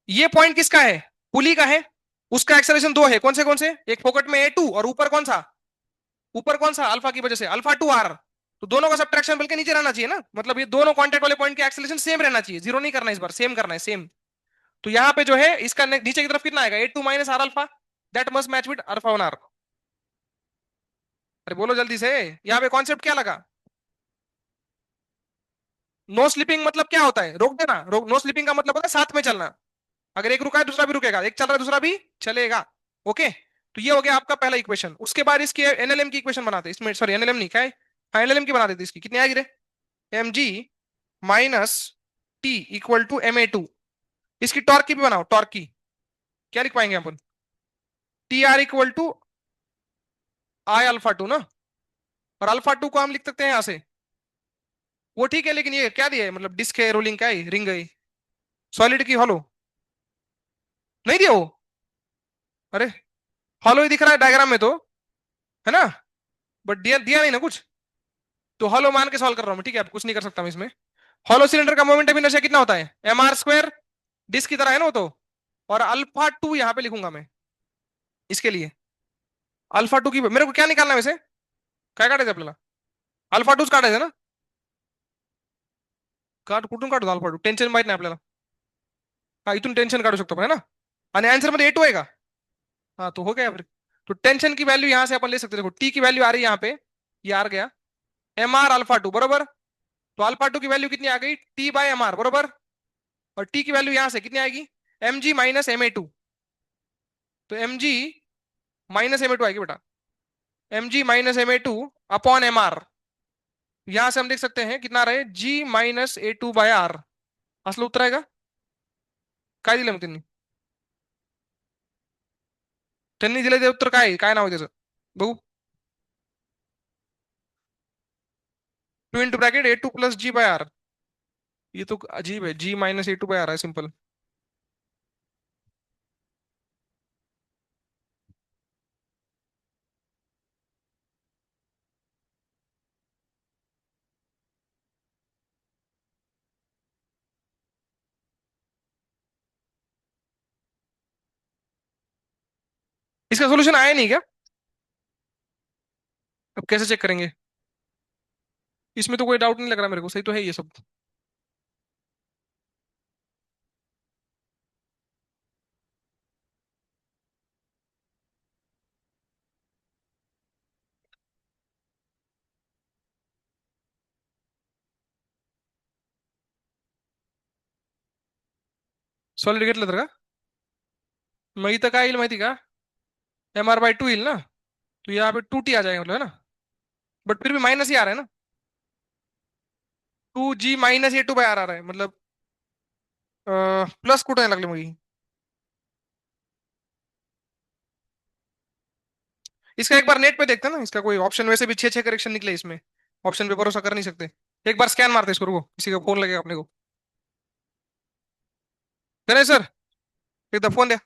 ये पॉइंट किसका है? पुली का है। उसका एक्सेलरेशन दो है, कौन से? एक फोकट में A2, और ऊपर कौन सा? ऊपर कौन सा? अल्फा की वजह से अल्फा 2 आर। तो दोनों का सब्ट्रैक्शन बल्कि नीचे रहना चाहिए ना, मतलब ये दोनों कांटेक्ट वाले पॉइंट के एक्सेलरेशन सेम रहना चाहिए, जीरो नहीं करना, इस बार सेम करना है, सेम। तो यहाँ पे जो है इसका नीचे की तरफ कितना आएगा? A2 - R alpha, that must match with alpha 1 r. अरे बोलो जल्दी से, यहाँ पे कॉन्सेप्ट क्या लगा? नो स्लिपिंग मतलब क्या होता है? रोक देना, रोक, नो स्लिपिंग का मतलब होता है साथ में चलना। अगर एक रुका है दूसरा भी रुकेगा, एक चल रहा है दूसरा भी चलेगा। ओके, तो ये हो गया आपका पहला इक्वेशन। उसके बाद इसकी एनएलएम की इक्वेशन बनाते हैं, इसमें सॉरी एनएलएम नहीं, क्या है, हाँ एनएलएम की बना देते हैं। इसकी कितनी आएगी रे? mg - T = ma2। इसकी टॉर्क की भी बनाओ, टॉर्क की क्या लिख पाएंगे अपन? Tr = I अल्फा 2 ना, और अल्फा 2 को हम लिख सकते हैं यहां से, वो ठीक है, लेकिन ये क्या दिया है, मतलब डिस्क है, रोलिंग का है, रिंग है, सॉलिड की हॉलो? नहीं दिया वो? अरे हॉलो ही दिख रहा है डायग्राम में तो, है ना? बट दिया दिया नहीं ना कुछ। तो हॉलो मान के सॉल्व कर रहा हूँ मैं, ठीक है, अब कुछ नहीं कर सकता मैं इसमें। हॉलो सिलेंडर का मोमेंट ऑफ इनर्शिया कितना होता है? mr², डिस्क की तरह है ना वो तो। और अल्फा 2 यहाँ पे लिखूंगा मैं इसके लिए। अल्फा 2 की मेरे को क्या निकालना है वैसे? काय काढायचं आपल्याला? अल्फा 2 काढायचं ना? कुठून काढू अल्फा 2? टेन्शन माहित नाही आपल्याला. हा, इथून टेन्शन काढू शकतो आपण, है ना? आणि आंसर मध्ये A2 आहे का? हाँ तो हो गया फिर। तो टेंशन की वैल्यू यहां से अपन ले सकते हैं, देखो टी की वैल्यू आ रही है यहाँ पे, ये आ गया mr अल्फा 2 बरोबर। तो अल्फा 2 की वैल्यू कितनी आ गई? T/mr बरोबर। और टी की वैल्यू यहां से कितनी आएगी? mg - ma2। तो mg - ma2 आएगी बेटा, mg - ma2 अपॉन mr। यहां से हम देख सकते हैं कितना रहे, g - A2/r। असलं उत्तर आहे का? काय दिलं मग त्यांनी? त्यांनी दिलं ते उत्तर काय आहे? काय नाव आहे त्याचं? बघू. 2 × A2 + G/r। ये तो अजीब है, g - A2/r है सिंपल। इसका सोल्यूशन आया नहीं क्या? अब कैसे चेक करेंगे? इसमें तो कोई डाउट नहीं लग रहा मेरे को, सही तो है ये सब। सॉलिड घेतलं तर का? मग इथं काय येईल माहिती का? mr/2 येईल ना, तो यहाँ पे 2t आ जाएगा, मतलब है ना? बट फिर भी माइनस ही आ रहा है ना, 2g - A2/r आ रहा है, मतलब प्लस कुठे लागले मग इसका एक बार नेट पे देखते हैं ना, इसका कोई ऑप्शन, वैसे भी छह छह करेक्शन निकले इसमें, ऑप्शन पे भरोसा कर नहीं सकते। एक बार स्कैन मारते हैं इसको, रुको, किसी का फोन लगेगा अपने को। नहीं सर, एकदा फोन द्या.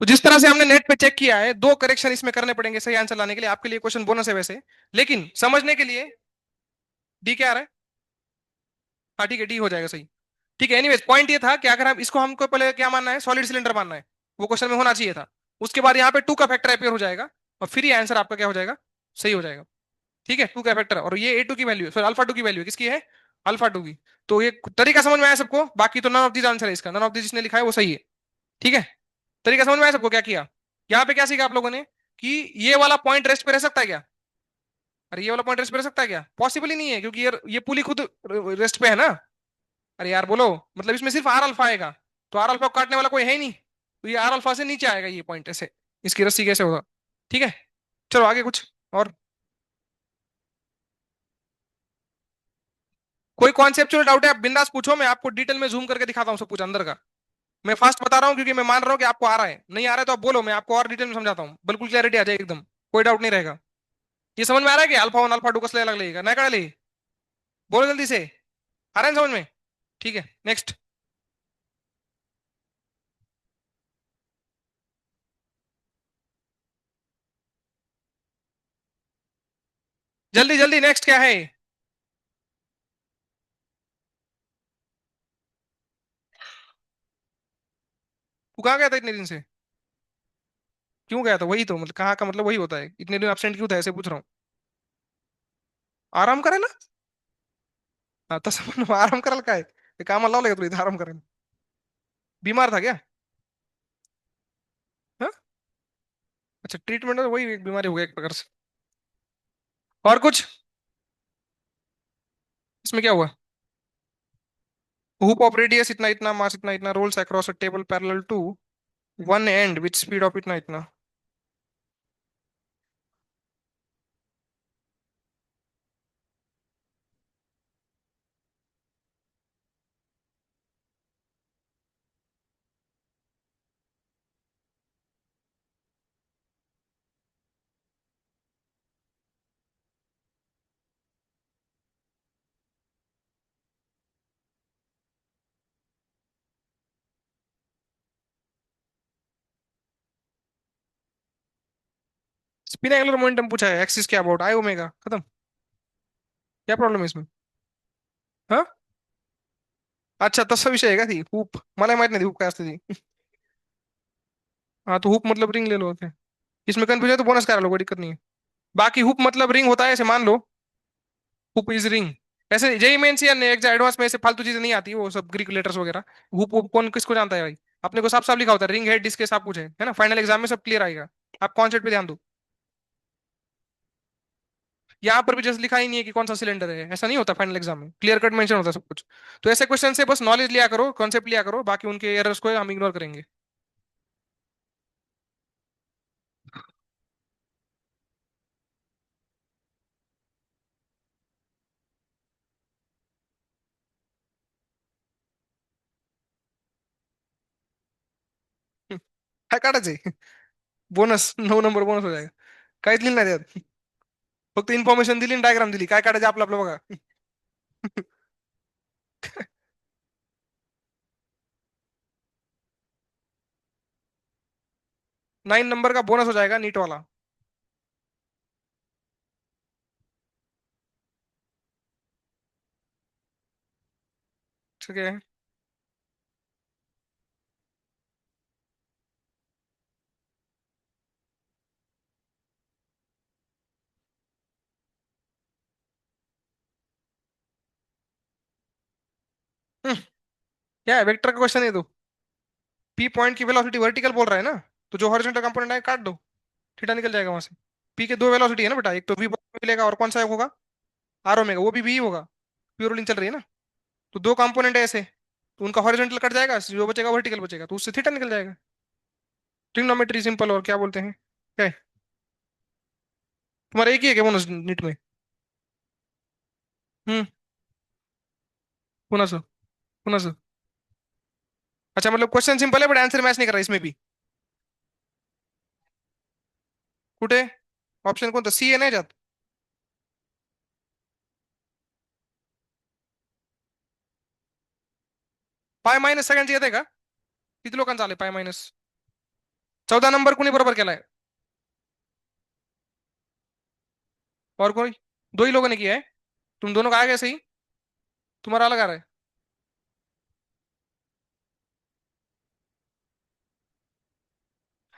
तो जिस तरह से हमने नेट पे चेक किया है, दो करेक्शन इसमें करने पड़ेंगे सही आंसर लाने के लिए। आपके लिए क्वेश्चन बोनस है वैसे, लेकिन समझने के लिए डी क्या आ रहा है? हाँ ठीक है, डी हो जाएगा सही। ठीक है, एनीवेज पॉइंट ये था कि अगर हम इसको, हमको पहले क्या मानना है, सॉलिड सिलेंडर मानना है, वो क्वेश्चन में होना चाहिए था। उसके बाद यहाँ पे टू का फैक्टर अपेयर हो जाएगा, और फिर ये आंसर आपका क्या हो जाएगा, सही हो जाएगा। ठीक है, टू का फैक्टर, और ये A2 की वैल्यू है, सॉरी अल्फा टू की वैल्यू है, किसकी है, अल्फा टू की। तो ये तरीका समझ में आया सबको? बाकी तो नन ऑफ दिस आंसर है इसका, नन ऑफ दिस जिसने लिखा है वो सही है। ठीक है, तरीका समझ में आया सबको? क्या किया यहाँ पे, क्या सीखा आप लोगों ने, कि ये वाला पॉइंट रेस्ट पे रह सकता है क्या? अरे ये वाला पॉइंट रेस्ट पे रह सकता है क्या? पॉसिबल ही नहीं है, क्योंकि ये पुली खुद रेस्ट पे है ना। अरे यार बोलो, मतलब इसमें सिर्फ आर अल्फा आएगा, तो आर अल्फा को काटने वाला कोई है ही नहीं, तो ये आर अल्फा से नीचे आएगा ये पॉइंट ऐसे, इसकी रस्सी कैसे होगा? ठीक है, चलो आगे कुछ और। कोई कॉन्सेप्चुअल डाउट है आप बिंदास पूछो, मैं आपको डिटेल में जूम करके दिखाता हूँ सब कुछ अंदर का। मैं फास्ट बता रहा हूँ क्योंकि मैं मान रहा हूँ कि आपको आ रहा है, नहीं आ रहा है तो आप बोलो, मैं आपको और डिटेल में समझाता हूँ, बिल्कुल क्लैरिटी आ जाएगी एकदम, कोई डाउट नहीं रहेगा। ये समझ में आ रहा है कि अल्फा वन अल्फा टू कसले अलग लगेगा, ना कड़ा, बोलो जल्दी से, आ रहा है समझ में? ठीक है, नेक्स्ट। जल्दी जल्दी, नेक्स्ट क्या है? तू कहाँ गया था इतने दिन से? क्यों गया था? वही तो मतलब, कहाँ का मतलब वही होता है, इतने दिन एबसेंट क्यों था, ऐसे पूछ रहा हूँ। आराम करे ना? हाँ तो समझ आराम करल का है, ये काम अल्लाह लगे, तू आराम करे। बीमार था क्या? हाँ? अच्छा, ट्रीटमेंट तो वही एक बीमारी हो गया एक प्रकार से। और कुछ इसमें क्या हुआ? हुप ऑफ रेडियस इतना इतना, मास इतना इतना, rolls across a table parallel to one and with speed of इतना इतना। स्पिन एंगुलर मोमेंटम पूछा है, एक्सिस क्या अबाउट आई ओमेगा, खत्म। क्या प्रॉब्लम है इसमें? हाँ? अच्छा, तसा विषय है का थी हुप, मला माहित नाही हुप काय असते ती। हाँ तो हुप मतलब रिंग ले लो ओके। इसमें कंफ्यूजन है तो बोनस करा लो, कोई दिक्कत नहीं है। बाकी हुप मतलब रिंग होता है ऐसे मान लो, हुप इज रिंग। ऐसे जेई मेंस या एडवांस में ऐसे फालतू चीजें नहीं आती, वो सब ग्रीक लेटर्स वगैरह। हुप हुप कौन किसको जानता है भाई? अपने को साफ साफ लिखा होता है, रिंग है डिस्क है, सब कुछ है ना, फाइनल एग्जाम में सब क्लियर आएगा। आप कॉन्सेप्ट पे ध्यान दो। यहाँ पर भी जैसे लिखा ही नहीं है कि कौन सा सिलेंडर है, ऐसा नहीं होता, फाइनल एग्जाम में क्लियर कट मेंशन होता है सब कुछ। तो ऐसे क्वेश्चन से बस नॉलेज लिया करो, कॉन्सेप्ट लिया करो, बाकी उनके एरर्स को हम इग्नोर करेंगे। काय काढायचंय? बोनस 9 नंबर बोनस हो जाएगा, काहीच लिहिलं नाही त्यात, फक्त इन्फॉर्मेशन दिली, डायग्राम दिली, काय काढायचं आपलं आपलं बघा. 9 नंबर का बोनस हो जाएगा नीट वाला। ठीक है। हम्म, क्या है, वेक्टर का क्वेश्चन है तो। पी पॉइंट की वेलोसिटी वर्टिकल बोल रहा है ना, तो जो हॉरिजॉन्टल कंपोनेंट है काट दो, थीटा निकल जाएगा वहां से। पी के दो वेलोसिटी है ना बेटा, एक तो वी मिलेगा, और कौन सा होगा, आर ओमेगा, वो भी वी होगा, प्योर रोलिंग चल रही है ना। तो दो कंपोनेंट है ऐसे, तो उनका हॉरिजॉन्टल कट जाएगा, जो बचेगा वर्टिकल बचेगा, तो उससे थीटा निकल जाएगा। ट्रिग्नोमेट्री सिंपल, और क्या बोलते हैं, क्या है? तुम्हारा एक ही है क्या बोनस नीट में? हम्म। पुनः से, पुनः से। अच्छा, मतलब क्वेश्चन सिंपल है बट आंसर मैच नहीं कर रहा इसमें भी। कुठे? ऑप्शन कोणता, सी आहे ना याच्यात? पाय मायनस सगळ्यांचे येते का? किती लोकांचं आले पाय मायनस? 14 नंबर को नहीं बराबर कहलाए। और कोई? दो ही लोगों ने किया है। तुम दोनों का आ गया सही। तुम्हारा अलग आ रहा है।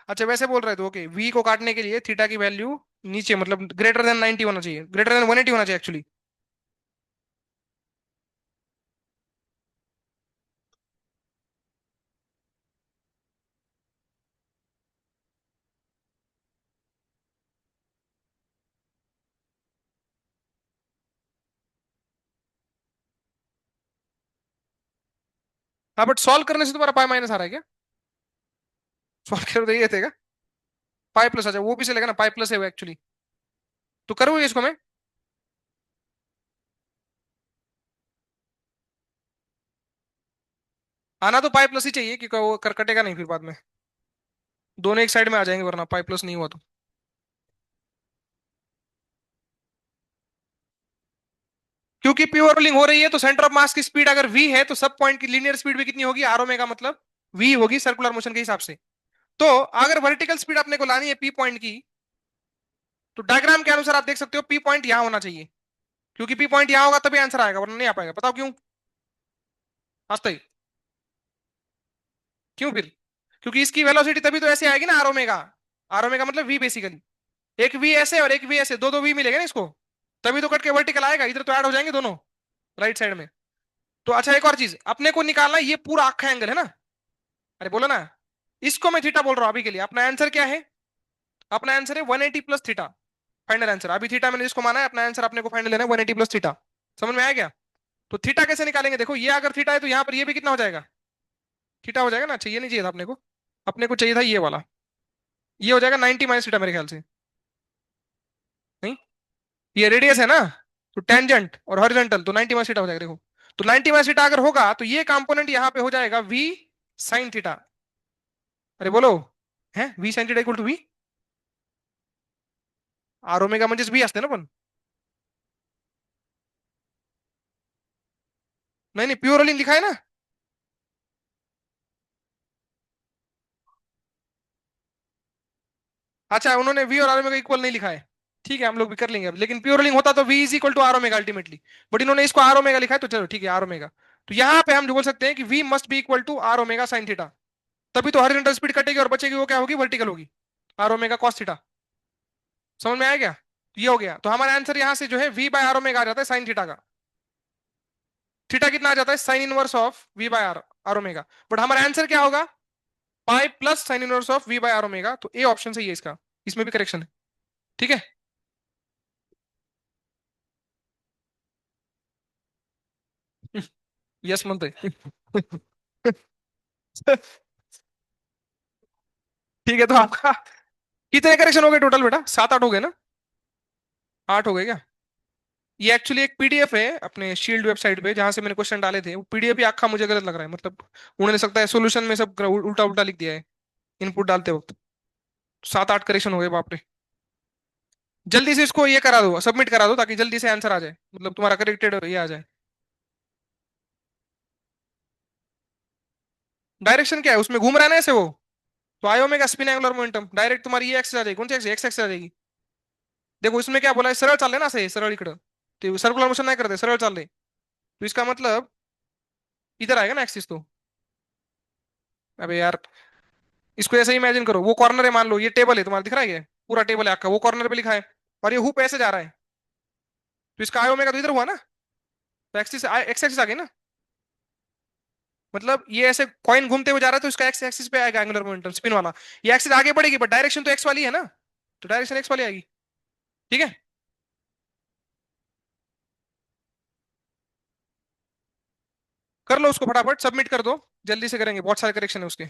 अच्छा वैसे बोल रहे थे, ओके, वी को काटने के लिए थीटा की वैल्यू नीचे, मतलब ग्रेटर देन 90 होना चाहिए, ग्रेटर देन 180 होना चाहिए एक्चुअली। हाँ बट सॉल्व करने से तुम्हारा पाई माइनस आ रहा है क्या? सॉल्व कर तो ये थे क्या? पाई प्लस, अच्छा वो भी चलेगा ना, पाई प्लस है वो एक्चुअली। तो करूँ इसको मैं? आना तो पाई प्लस ही चाहिए, क्योंकि वो कर कटेगा नहीं फिर बाद में। दोनों एक साइड में आ जाएंगे वरना पाई प्लस नहीं हुआ तो। क्योंकि प्योर रोलिंग हो रही है तो सेंटर ऑफ मास की स्पीड अगर v है तो सब पॉइंट की लीनियर स्पीड भी कितनी होगी, आर ओमेगा, मतलब v होगी सर्कुलर मोशन के हिसाब से। तो अगर वर्टिकल स्पीड अपने को लानी है पी पॉइंट की, तो डायग्राम के अनुसार आप देख सकते हो पी पॉइंट यहां होना चाहिए। क्योंकि पी पॉइंट यहां होगा तभी आंसर आएगा, वरना नहीं आ पाएगा। बताओ क्यों? हंसते ही। क्यों फिर? क्योंकि इसकी वेलोसिटी तभी तो ऐसे आएगी ना, आर ओमेगा। आर ओमेगा मतलब वी बेसिकली। एक वी ऐसे और एक वी ऐसे, दो दो वी मिलेगा ना इसको। तभी तो कट के वर्टिकल आएगा, इधर तो ऐड हो जाएंगे दोनों राइट साइड में। तो अच्छा एक और चीज अपने को निकालना है, ये पूरा अक्खा एंगल है ना। अरे बोलो ना। इसको मैं थीटा बोल रहा हूं अभी के लिए। अपना आंसर क्या है? अपना आंसर है 180 प्लस थीटा। फाइनल आंसर अभी थीटा मैंने जिसको माना है, अपना आंसर अपने को फाइनल लेना है 180 प्लस थीटा। समझ में आया क्या? तो थीटा कैसे निकालेंगे? देखो ये अगर थीटा है तो यहाँ पर ये भी कितना हो जाएगा? थीटा हो जाएगा ना। अच्छा ये नहीं चाहिए था अपने को। अपने को चाहिए था ये वाला। ये हो जाएगा 90 माइनस थीटा मेरे ख्याल से। नहीं, ये रेडियस है ना। तो टेंजेंट और हॉरिजॉन्टल तो 90 माइनस थीटा हो जाएगा देखो। तो 90 माइनस थीटा अगर होगा तो ये कंपोनेंट यहाँ पे हो जाएगा वी साइन थीटा। अरे बोलो। है v sine theta equal to v r omega म्हणजेच बी असते ना पण। नहीं नहीं, प्योरली लिखा है ना। अच्छा उन्होंने वी और आर ओमेगा इक्वल नहीं लिखा है। ठीक है हम लोग भी कर लेंगे अब, लेकिन प्योरलिंग होता तो v is equal to r omega ultimately. But इन्होंने इसको आर ओमेगा लिखा है तो चलो ठीक है आर ओमेगा। तो यहाँ पे हम जो बोल सकते हैं कि v must be equal to r omega sine theta. तभी तो हॉरिजॉन्टल स्पीड कटेगी और बचेगी वो क्या होगी, वर्टिकल होगी। R omega cos theta. समझ में आया क्या? तो ये हो गया, तो हमारा आंसर यहाँ से जो है वी बाय आर ओमेगा आ जाता है साइन थीटा का। थीटा कितना आ जाता है? Sine inverse of v by r r omega. But हमारा आंसर क्या होगा? Pi plus sine inverse of v by r omega. तो ए ऑप्शन सही है इसका। इसमें भी करेक्शन है। ठीक है। यस मनते। ठीक है तो आपका कितने करेक्शन हो गए टोटल बेटा? सात आठ हो गए ना? आठ हो गए क्या? ये एक्चुअली एक पीडीएफ है अपने शील्ड वेबसाइट पे, जहां से मैंने क्वेश्चन डाले थे। वो पीडीएफ ही आखा मुझे गलत लग रहा है, मतलब उन्होंने सकता है सोल्यूशन में सब उल्टा उल्टा लिख दिया है इनपुट डालते वक्त। सात आठ करेक्शन हो गए बाप रे। जल्दी से इसको ये करा दो, सबमिट करा दो, ताकि जल्दी से आंसर आ जाए, मतलब तुम्हारा करेक्टेड ये आ जाए। डायरेक्शन क्या है उसमें, घूम रहा है ना ऐसे वो। तो आयो में का स्पिन एंगुलर मोमेंटम डायरेक्ट तुम्हारी ये एक्सेस आ जाएगी। कौन सी एक्सेस? एक्स एक्सेस आ जाएगी। देखो इसमें क्या बोला है, सरळ चालले ना, सही सरळ इकडं। ते सर्कुलर मोशन नहीं करते, सरळ चालले। तो इसका मतलब इधर आएगा ना एक्सिस तो। अबे यार, इसको ऐसे इमेजिन करो, वो कॉर्नर है मान लो, ये टेबल है तुम्हारा, दिख रहा है ये पूरा टेबल है आपका, वो कॉर्नर पे लिखा है और ये हुप ऐसे जा रहा है। तो इसका आयो में का तो इधर हुआ ना। तो एक्सिस एक्स एक्सिस आ गई ना। मतलब ये ऐसे कॉइन घूमते हुए जा रहा है तो इसका एक्स एक्सिस पे आएगा एंगुलर मोमेंटम स्पिन वाला। ये एक्सिस आगे बढ़ेगी बट डायरेक्शन तो एक्स वाली है ना। तो डायरेक्शन एक्स वाली आएगी। ठीक है। कर लो उसको फटाफट, सबमिट कर दो। जल्दी से करेंगे, बहुत सारे करेक्शन है उसके।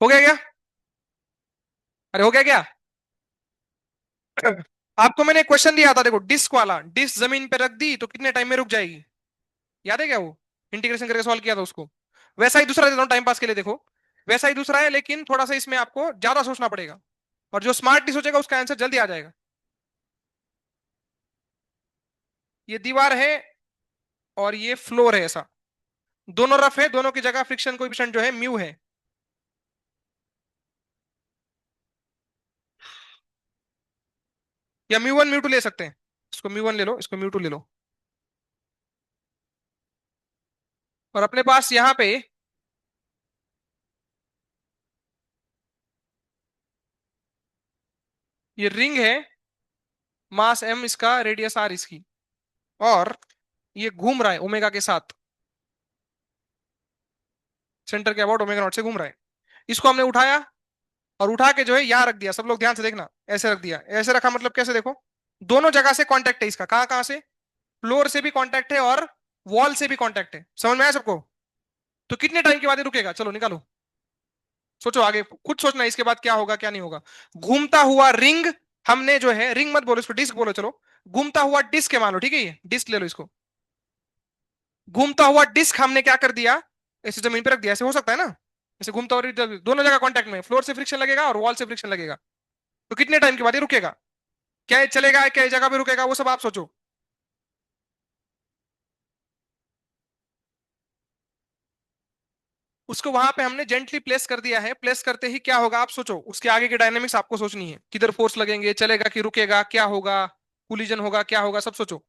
हो गया क्या? अरे हो गया क्या? आपको मैंने क्वेश्चन दिया था देखो, डिस्क वाला, डिस्क जमीन पे रख दी तो कितने टाइम में रुक जाएगी? याद है क्या वो? इंटीग्रेशन करके सॉल्व किया था उसको। वैसा ही दूसरा देता हूँ टाइम पास के लिए, देखो। वैसा ही दूसरा है लेकिन थोड़ा सा इसमें आपको ज्यादा सोचना पड़ेगा। और जो स्मार्टली सोचेगा उसका आंसर जल्दी आ जाएगा। ये दीवार है और ये फ्लोर है ऐसा, दोनों रफ है, दोनों की जगह फ्रिक्शन कोएफिशिएंट जो है म्यू है। या म्यू 1 म्यू 2 ले सकते हैं, इसको म्यू 1 ले लो, इसको म्यू 2 ले लो। और अपने पास यहाँ पे ये रिंग है, मास m इसका, रेडियस r इसकी, और ये घूम रहा है ओमेगा के साथ, सेंटर के अबाउट ओमेगा नॉट से घूम रहा है। इसको हमने उठाया और उठा के जो है यहाँ रख दिया, सब लोग ध्यान से देखना, ऐसे रख दिया, ऐसे रखा मतलब कैसे देखो, दोनों जगह से कांटेक्ट है इसका, कहाँ कहाँ से, फ्लोर से भी कांटेक्ट है और वॉल से भी कांटेक्ट है, समझ में आया सबको? तो कितने टाइम के बाद ये रुकेगा, चलो निकालो, सोचो आगे, खुद सोचना इसके बाद क्या होगा क्या नहीं होगा। घूमता हुआ रिंग, हमने जो है, रिंग मत बोलो इसको, डिस्क बोलो, चलो घूमता हुआ डिस्क है मान लो, ठीक है, ये डिस्क ले लो इसको। घूमता हुआ डिस्क हमने क्या कर दिया, ऐसे जमीन पे रख दिया, ऐसे हो सकता है ना, ऐसे घूमता हुआ दोनों जगह कांटेक्ट में, फ्लोर से फ्रिक्शन लगेगा और वॉल से फ्रिक्शन लगेगा। तो कितने टाइम के बाद ये रुकेगा, क्या ये चलेगा, क्या जगह पे रुकेगा, वो सब आप सोचो। उसको वहां पे हमने जेंटली प्लेस कर दिया है, प्लेस करते ही क्या होगा आप सोचो, उसके आगे की डायनेमिक्स आपको सोचनी है, किधर फोर्स लगेंगे, चलेगा कि रुकेगा, क्या होगा, कोलिजन होगा क्या होगा, सब सोचो।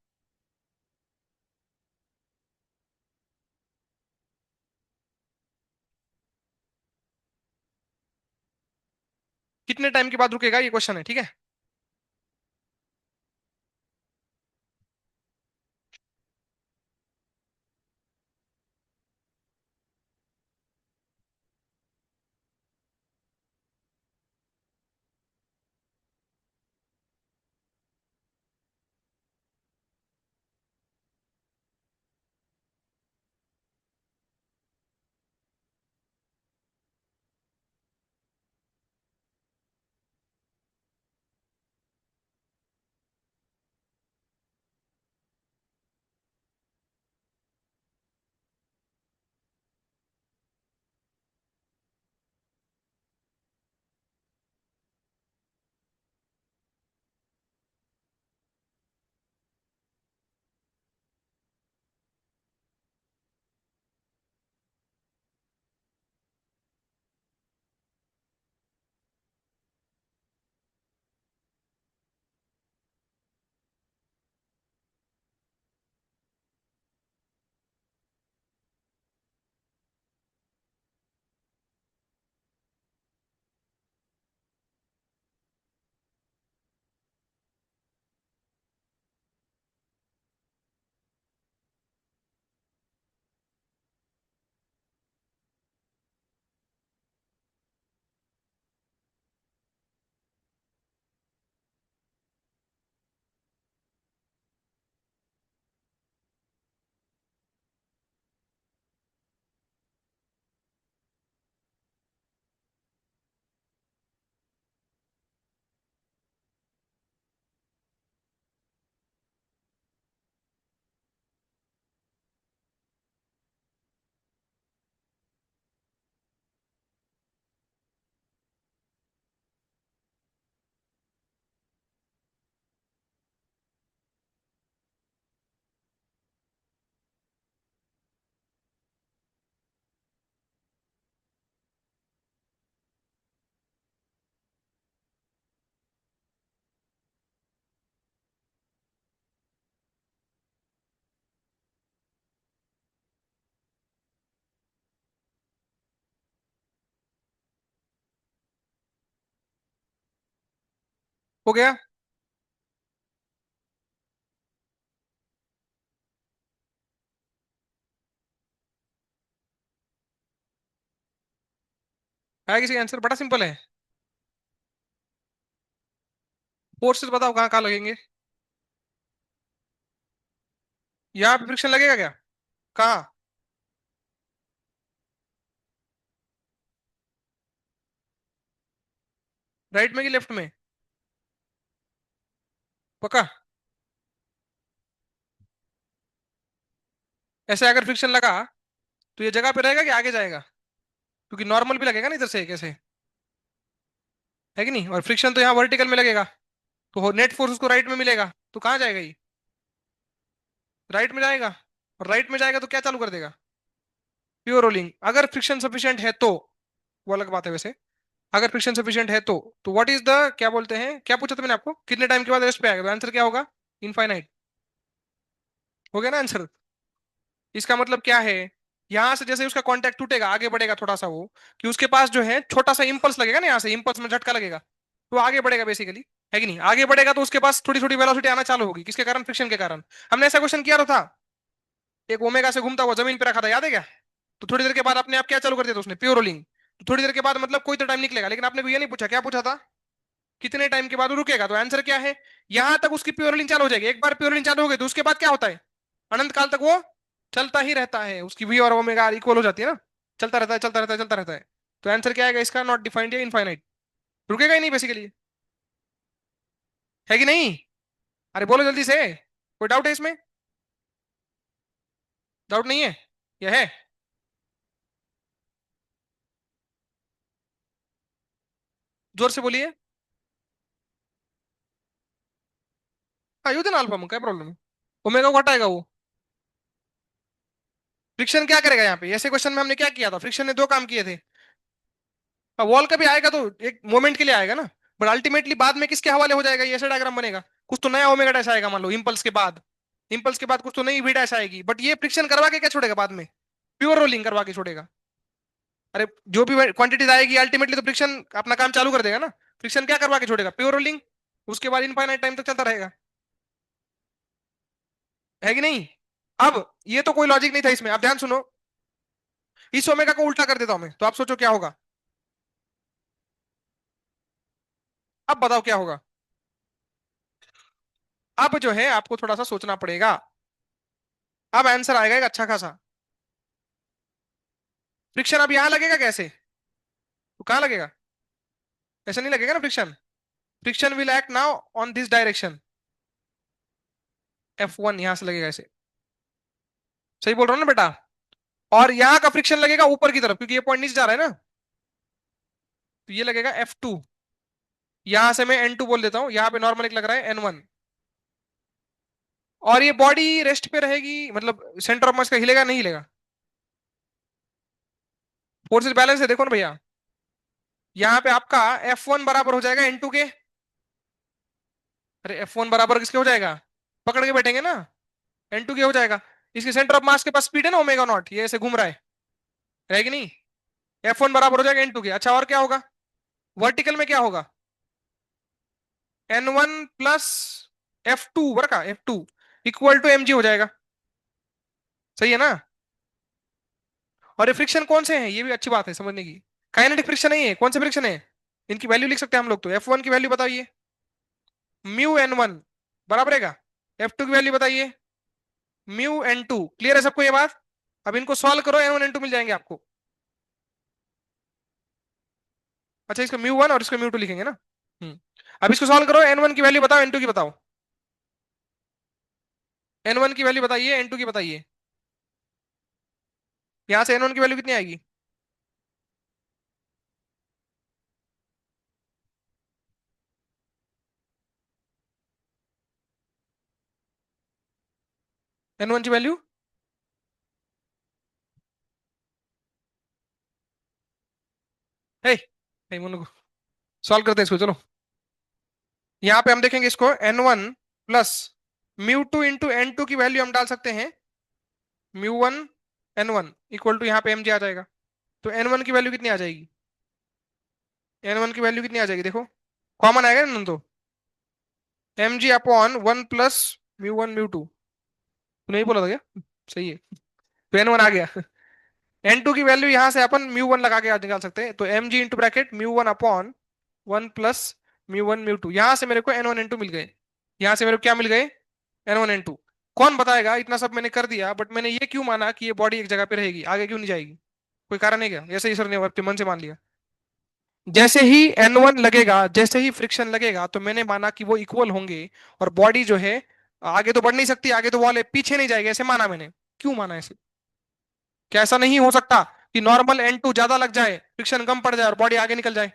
कितने टाइम के बाद रुकेगा ये क्वेश्चन है, ठीक है। हो गया। है किसी का आंसर, बड़ा सिंपल है। फोर्सेस बताओ कहाँ कहाँ लगेंगे, यहाँ पे फ्रिक्शन लगेगा क्या, कहाँ, राइट में कि लेफ्ट में, पक्का? ऐसे अगर फ्रिक्शन लगा तो ये जगह पे रहेगा कि आगे जाएगा, क्योंकि नॉर्मल भी लगेगा ना इधर से कैसे। है कि नहीं? और फ्रिक्शन तो यहाँ वर्टिकल में लगेगा, तो नेट फोर्स उसको राइट में मिलेगा, तो कहाँ जाएगा ये? राइट में जाएगा। और राइट में जाएगा तो क्या चालू कर देगा? Pure rolling. अगर फ्रिक्शन सफिशिएंट है तो, वो अलग बात है वैसे। अगर फ्रिक्शन सफिशिएंट है तो व्हाट इज द, क्या बोलते हैं, क्या पूछा था मैंने आपको, कितने टाइम के बाद रेस्ट पे आएगा? तो आंसर क्या होगा? इनफाइनाइट। हो गया ना आंसर? इसका मतलब क्या है, यहां से जैसे उसका कांटेक्ट टूटेगा, आगे बढ़ेगा थोड़ा सा वो, कि उसके पास जो है छोटा सा इंपल्स लगेगा ना, यहाँ से इंपल्स में झटका लगेगा, तो आगे बढ़ेगा बेसिकली। है कि नहीं? आगे बढ़ेगा तो उसके पास थोड़ी थोड़ी वेलोसिटी आना चालू होगी, किसके कारण? फ्रिक्शन के कारण। हमने ऐसा क्वेश्चन किया तो था, एक ओमेगा से घूमता हुआ जमीन पे रखा था, याद है क्या? तो थोड़ी देर के बाद अपने आप क्या चालू कर दिया था उसने? Pure rolling. तो थोड़ी देर के बाद मतलब कोई तो टाइम निकलेगा, लेकिन आपने को ये नहीं पूछा, क्या पूछा था? कितने टाइम के बाद वो रुकेगा? तो आंसर क्या है, यहां तक उसकी प्योर रोलिंग चालू हो जाएगी। एक बार प्योर रोलिंग चालू हो गई तो उसके बाद क्या होता है? अनंत काल तक वो चलता ही रहता है, उसकी वी और ओमेगा इक्वल हो जाती है ना, चलता रहता है, चलता रहता है, चलता रहता है। तो आंसर क्या आएगा इसका? नॉट डिफाइंड या इनफाइनाइट। रुकेगा ही नहीं बेसिकली। है कि नहीं? अरे बोलो जल्दी से, कोई डाउट है इसमें? डाउट नहीं है? यह है? जोर से बोलिए। हाँ यूं ना अल्फा में क्या प्रॉब्लम है? ओमेगा को हटाएगा वो। फ्रिक्शन क्या करेगा यहाँ पे? ऐसे क्वेश्चन में हमने क्या किया था? फ्रिक्शन ने दो काम किए थे। वॉल का भी आएगा तो एक मोमेंट के लिए आएगा ना, बट अल्टीमेटली बाद में किसके हवाले हो जाएगा? ये ऐसा डायग्राम बनेगा, कुछ तो नया ओमेगा डैश आएगा, मान लो इम्पल्स के बाद। इम्पल्स के बाद कुछ तो नई वी डैश आएगी, बट ये फ्रिक्शन करवा के क्या छोड़ेगा बाद में? प्योर रोलिंग करवा के छोड़ेगा। अरे जो भी क्वांटिटीज आएगी अल्टीमेटली तो फ्रिक्शन अपना काम चालू कर देगा ना। फ्रिक्शन क्या करवा के छोड़ेगा? Pure rolling. उसके बाद इनफाइनाइट टाइम तक चलता रहेगा। है कि नहीं? अब ये तो कोई लॉजिक नहीं था इसमें, आप ध्यान सुनो। इस ओमेगा को उल्टा कर देता हूं मैं, तो आप सोचो क्या होगा। अब बताओ क्या होगा। अब जो है आपको थोड़ा सा सोचना पड़ेगा। अब आंसर आएगा एक अच्छा खासा। फ्रिक्शन अब यहां लगेगा कैसे? तो कहां लगेगा? ऐसे नहीं लगेगा ना friction. Friction will act now on this direction. F1 यहां से लगेगा ऐसे। सही बोल रहा हूं ना बेटा? और यहाँ का फ्रिक्शन लगेगा ऊपर की तरफ, क्योंकि ये पॉइंट नीचे जा रहा है ना, तो ये लगेगा F2। यहां से मैं N2 बोल देता हूं, यहाँ पे नॉर्मल एक लग रहा है N1। और ये बॉडी रेस्ट पे रहेगी, मतलब सेंटर ऑफ मास का हिलेगा नहीं हिलेगा? फोर्सेस बैलेंस है, देखो ना भैया। यहाँ पे आपका F1 बराबर हो जाएगा N2 के। अरे F1 बराबर किसके हो जाएगा? पकड़ के बैठेंगे ना, N2 के हो जाएगा। इसके सेंटर ऑफ मास के पास स्पीड है ना ओमेगा नॉट, ये ऐसे घूम रहा है कि नहीं? F1 बराबर हो जाएगा N2 के। अच्छा और क्या होगा? वर्टिकल में क्या होगा? N1 प्लस F2 बर का F2 इक्वल टू mg हो जाएगा। सही है ना? और ये फ्रिक्शन कौन से हैं, ये भी अच्छी बात है समझने की। काइनेटिक फ्रिक्शन नहीं है, कौन से फ्रिक्शन है? इनकी वैल्यू लिख सकते हैं हम लोग। तो F1 की वैल्यू बताइए, म्यू N1 बराबर है। F2 की वैल्यू बताइए, म्यू N2। क्लियर है सबको ये बात? अब इनको सॉल्व करो, N1 N2 मिल जाएंगे आपको। अच्छा इसका म्यू वन और इसका म्यू टू लिखेंगे ना। हम्म। अब इसको सॉल्व करो, N1 की वैल्यू बताओ, N2 की बताओ। N1 की वैल्यू बताइए, N2 की बताइए। यहां से N1 की वैल्यू कितनी आएगी? N1 की वैल्यू, हे हे मुन्नू, सॉल्व करते हैं इसको चलो। यहाँ पे हम देखेंगे इसको, N1 plus mu two into N2 की वैल्यू हम डाल सकते हैं, म्यू 1 N1 इक्वल टू यहाँ पे mg आ जाएगा। तो N1 की वैल्यू कितनी आ जाएगी? N1 की वैल्यू कितनी आ जाएगी देखो, कॉमन आएगा ना तो, mg upon 1 plus mu 1 mu 2। तूने ही बोला था क्या? सही है। तो N1 आ गया। N2 की वैल्यू यहां से अपन म्यू 1 लगा के निकाल सकते हैं, तो mg into bracket mu 1 upon 1 plus mu 1 mu 2। यहां से मेरे को N1 N2 मिल गए। यहां से मेरे को क्या मिल गए? N1 N2। कौन बताएगा? इतना सब मैंने कर दिया, बट मैंने ये क्यों माना कि ये बॉडी एक जगह पे रहेगी, आगे क्यों नहीं जाएगी? कोई कारण है क्या? ऐसे ही सर ने अपने मन से मान लिया। जैसे ही N1 लगेगा, जैसे ही फ्रिक्शन लगेगा, तो मैंने माना कि वो इक्वल होंगे, और बॉडी जो है आगे तो बढ़ नहीं सकती, आगे तो वॉल है, पीछे नहीं जाएगी, ऐसे माना मैंने। क्यों माना ऐसे? क्या ऐसा नहीं हो सकता कि नॉर्मल N2 ज्यादा लग जाए, फ्रिक्शन कम पड़ जाए और बॉडी आगे निकल जाए?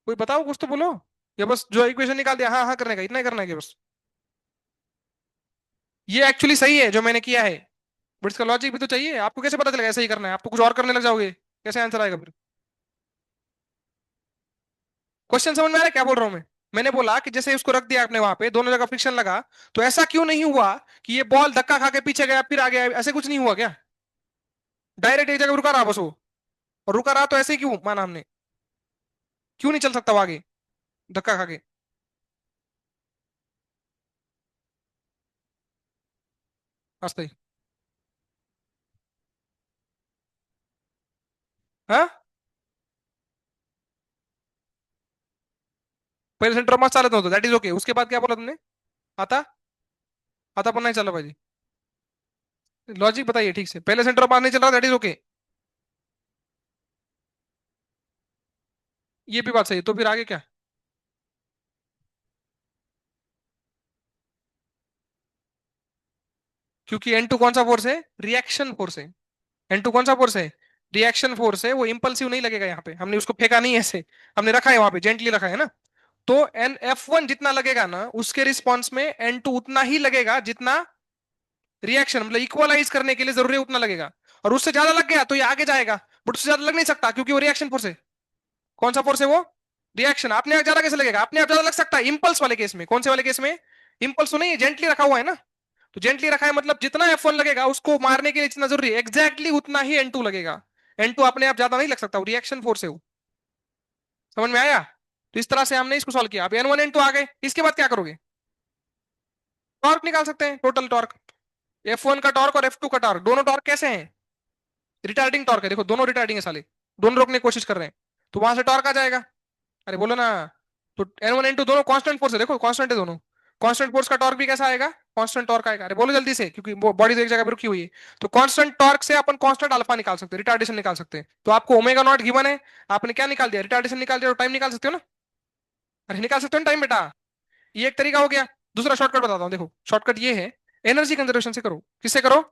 कोई बताओ, कुछ तो बोलो। या बस जो इक्वेशन निकाल दिया हाँ हाँ करने का, इतना ही करना है क्या बस? ये एक्चुअली सही है जो मैंने किया है, बट इसका लॉजिक भी तो चाहिए। आपको कैसे पता चलेगा ऐसे ही करना है? आप तो कुछ और करने लग जाओगे, कैसे आंसर आएगा फिर? क्वेश्चन समझ में आ रहा है क्या बोल रहा हूँ मैं? मैंने बोला कि जैसे उसको रख दिया आपने वहां पे, दोनों जगह फ्रिक्शन लगा, तो ऐसा क्यों नहीं हुआ कि ये बॉल धक्का खा के पीछे गया फिर आ गया? ऐसे कुछ नहीं हुआ क्या? डायरेक्ट एक जगह रुका रहा बस वो। और रुका रहा तो ऐसे ही क्यों माना हमने? क्यों नहीं चल सकता वो आगे धक्का खा के? आस्ते ही। हाँ, पहले सेंटर मास चालत नव्हतं, दॅट इज ओके। उसके बाद क्या बोला तुमने? आता? आता पण नाही चाललं पाहिजे। लॉजिक बताइए ठीक से, पहले सेंटर मास नहीं चल रहा, दैट इज ओके। ये भी बात सही है, तो फिर आगे क्या? क्योंकि N2 कौन सा फोर्स है? रिएक्शन फोर्स है। N2 कौन सा फोर्स है? रिएक्शन फोर्स है। वो इंपल्सिव नहीं लगेगा यहाँ पे, हमने उसको फेंका नहीं ऐसे, हमने रखा है वहां पे, जेंटली रखा है ना। तो एन F1 जितना लगेगा ना, उसके रिस्पॉन्स में N2 उतना ही लगेगा जितना रिएक्शन, मतलब इक्वलाइज करने के लिए जरूरी है उतना लगेगा। और उससे ज्यादा लग गया तो ये आगे जाएगा, बट उससे ज्यादा लग नहीं सकता क्योंकि वो रिएक्शन फोर्स है। कौन सा फोर्स है वो? रिएक्शन। अपने आप ज्यादा कैसे लगेगा? अपने आप ज्यादा लग सकता है इंपल्स वाले केस में। कौन से वाले केस में? इंपल्स तो नहीं है, जेंटली रखा हुआ है ना। तो जेंटली रखा है मतलब जितना F1 लगेगा उसको मारने के लिए जितना जरूरी है एग्जैक्टली उतना ही N2 लगेगा। N2 अपने आप ज्यादा नहीं लग सकता, वो रिएक्शन फोर्स है वो। समझ में आया? तो इस तरह से हमने इसको सॉल्व किया। अब N1 N2 आ गए, इसके बाद क्या करोगे? टॉर्क निकाल सकते हैं, टोटल टॉर्क। F1 का टॉर्क और F2 का टॉर्क, दोनों टॉर्क कैसे हैं? रिटार्डिंग टॉर्क है, देखो दोनों रिटार्डिंग है साले, दोनों रोकने की कोशिश कर रहे हैं। तो वहां से टॉर्क आ जाएगा। अरे बोलो ना। तो N1 N2 दोनों कांस्टेंट फोर्स है, देखो कांस्टेंट है दोनों। कांस्टेंट फोर्स का टॉर्क भी कैसा आएगा? कांस्टेंट टॉर्क आएगा। अरे बोलो जल्दी से, क्योंकि बॉडी तो एक जगह पे रुकी हुई है। तो कांस्टेंट टॉर्क से अपन कांस्टेंट अल्फा निकाल सकते हैं, रिटार्डेशन निकाल सकते हैं। तो आपको ओमेगा नॉट गिवन है, आपने क्या निकाल दिया? रिटार्डेशन निकाल दिया, तो टाइम निकाल सकते हो ना। अरे निकाल सकते हो ना टाइम बेटा। ये एक तरीका हो गया। दूसरा शॉर्टकट बताता हूँ, देखो शॉर्टकट ये है। एनर्जी कंजर्वेशन से करो। किससे करो?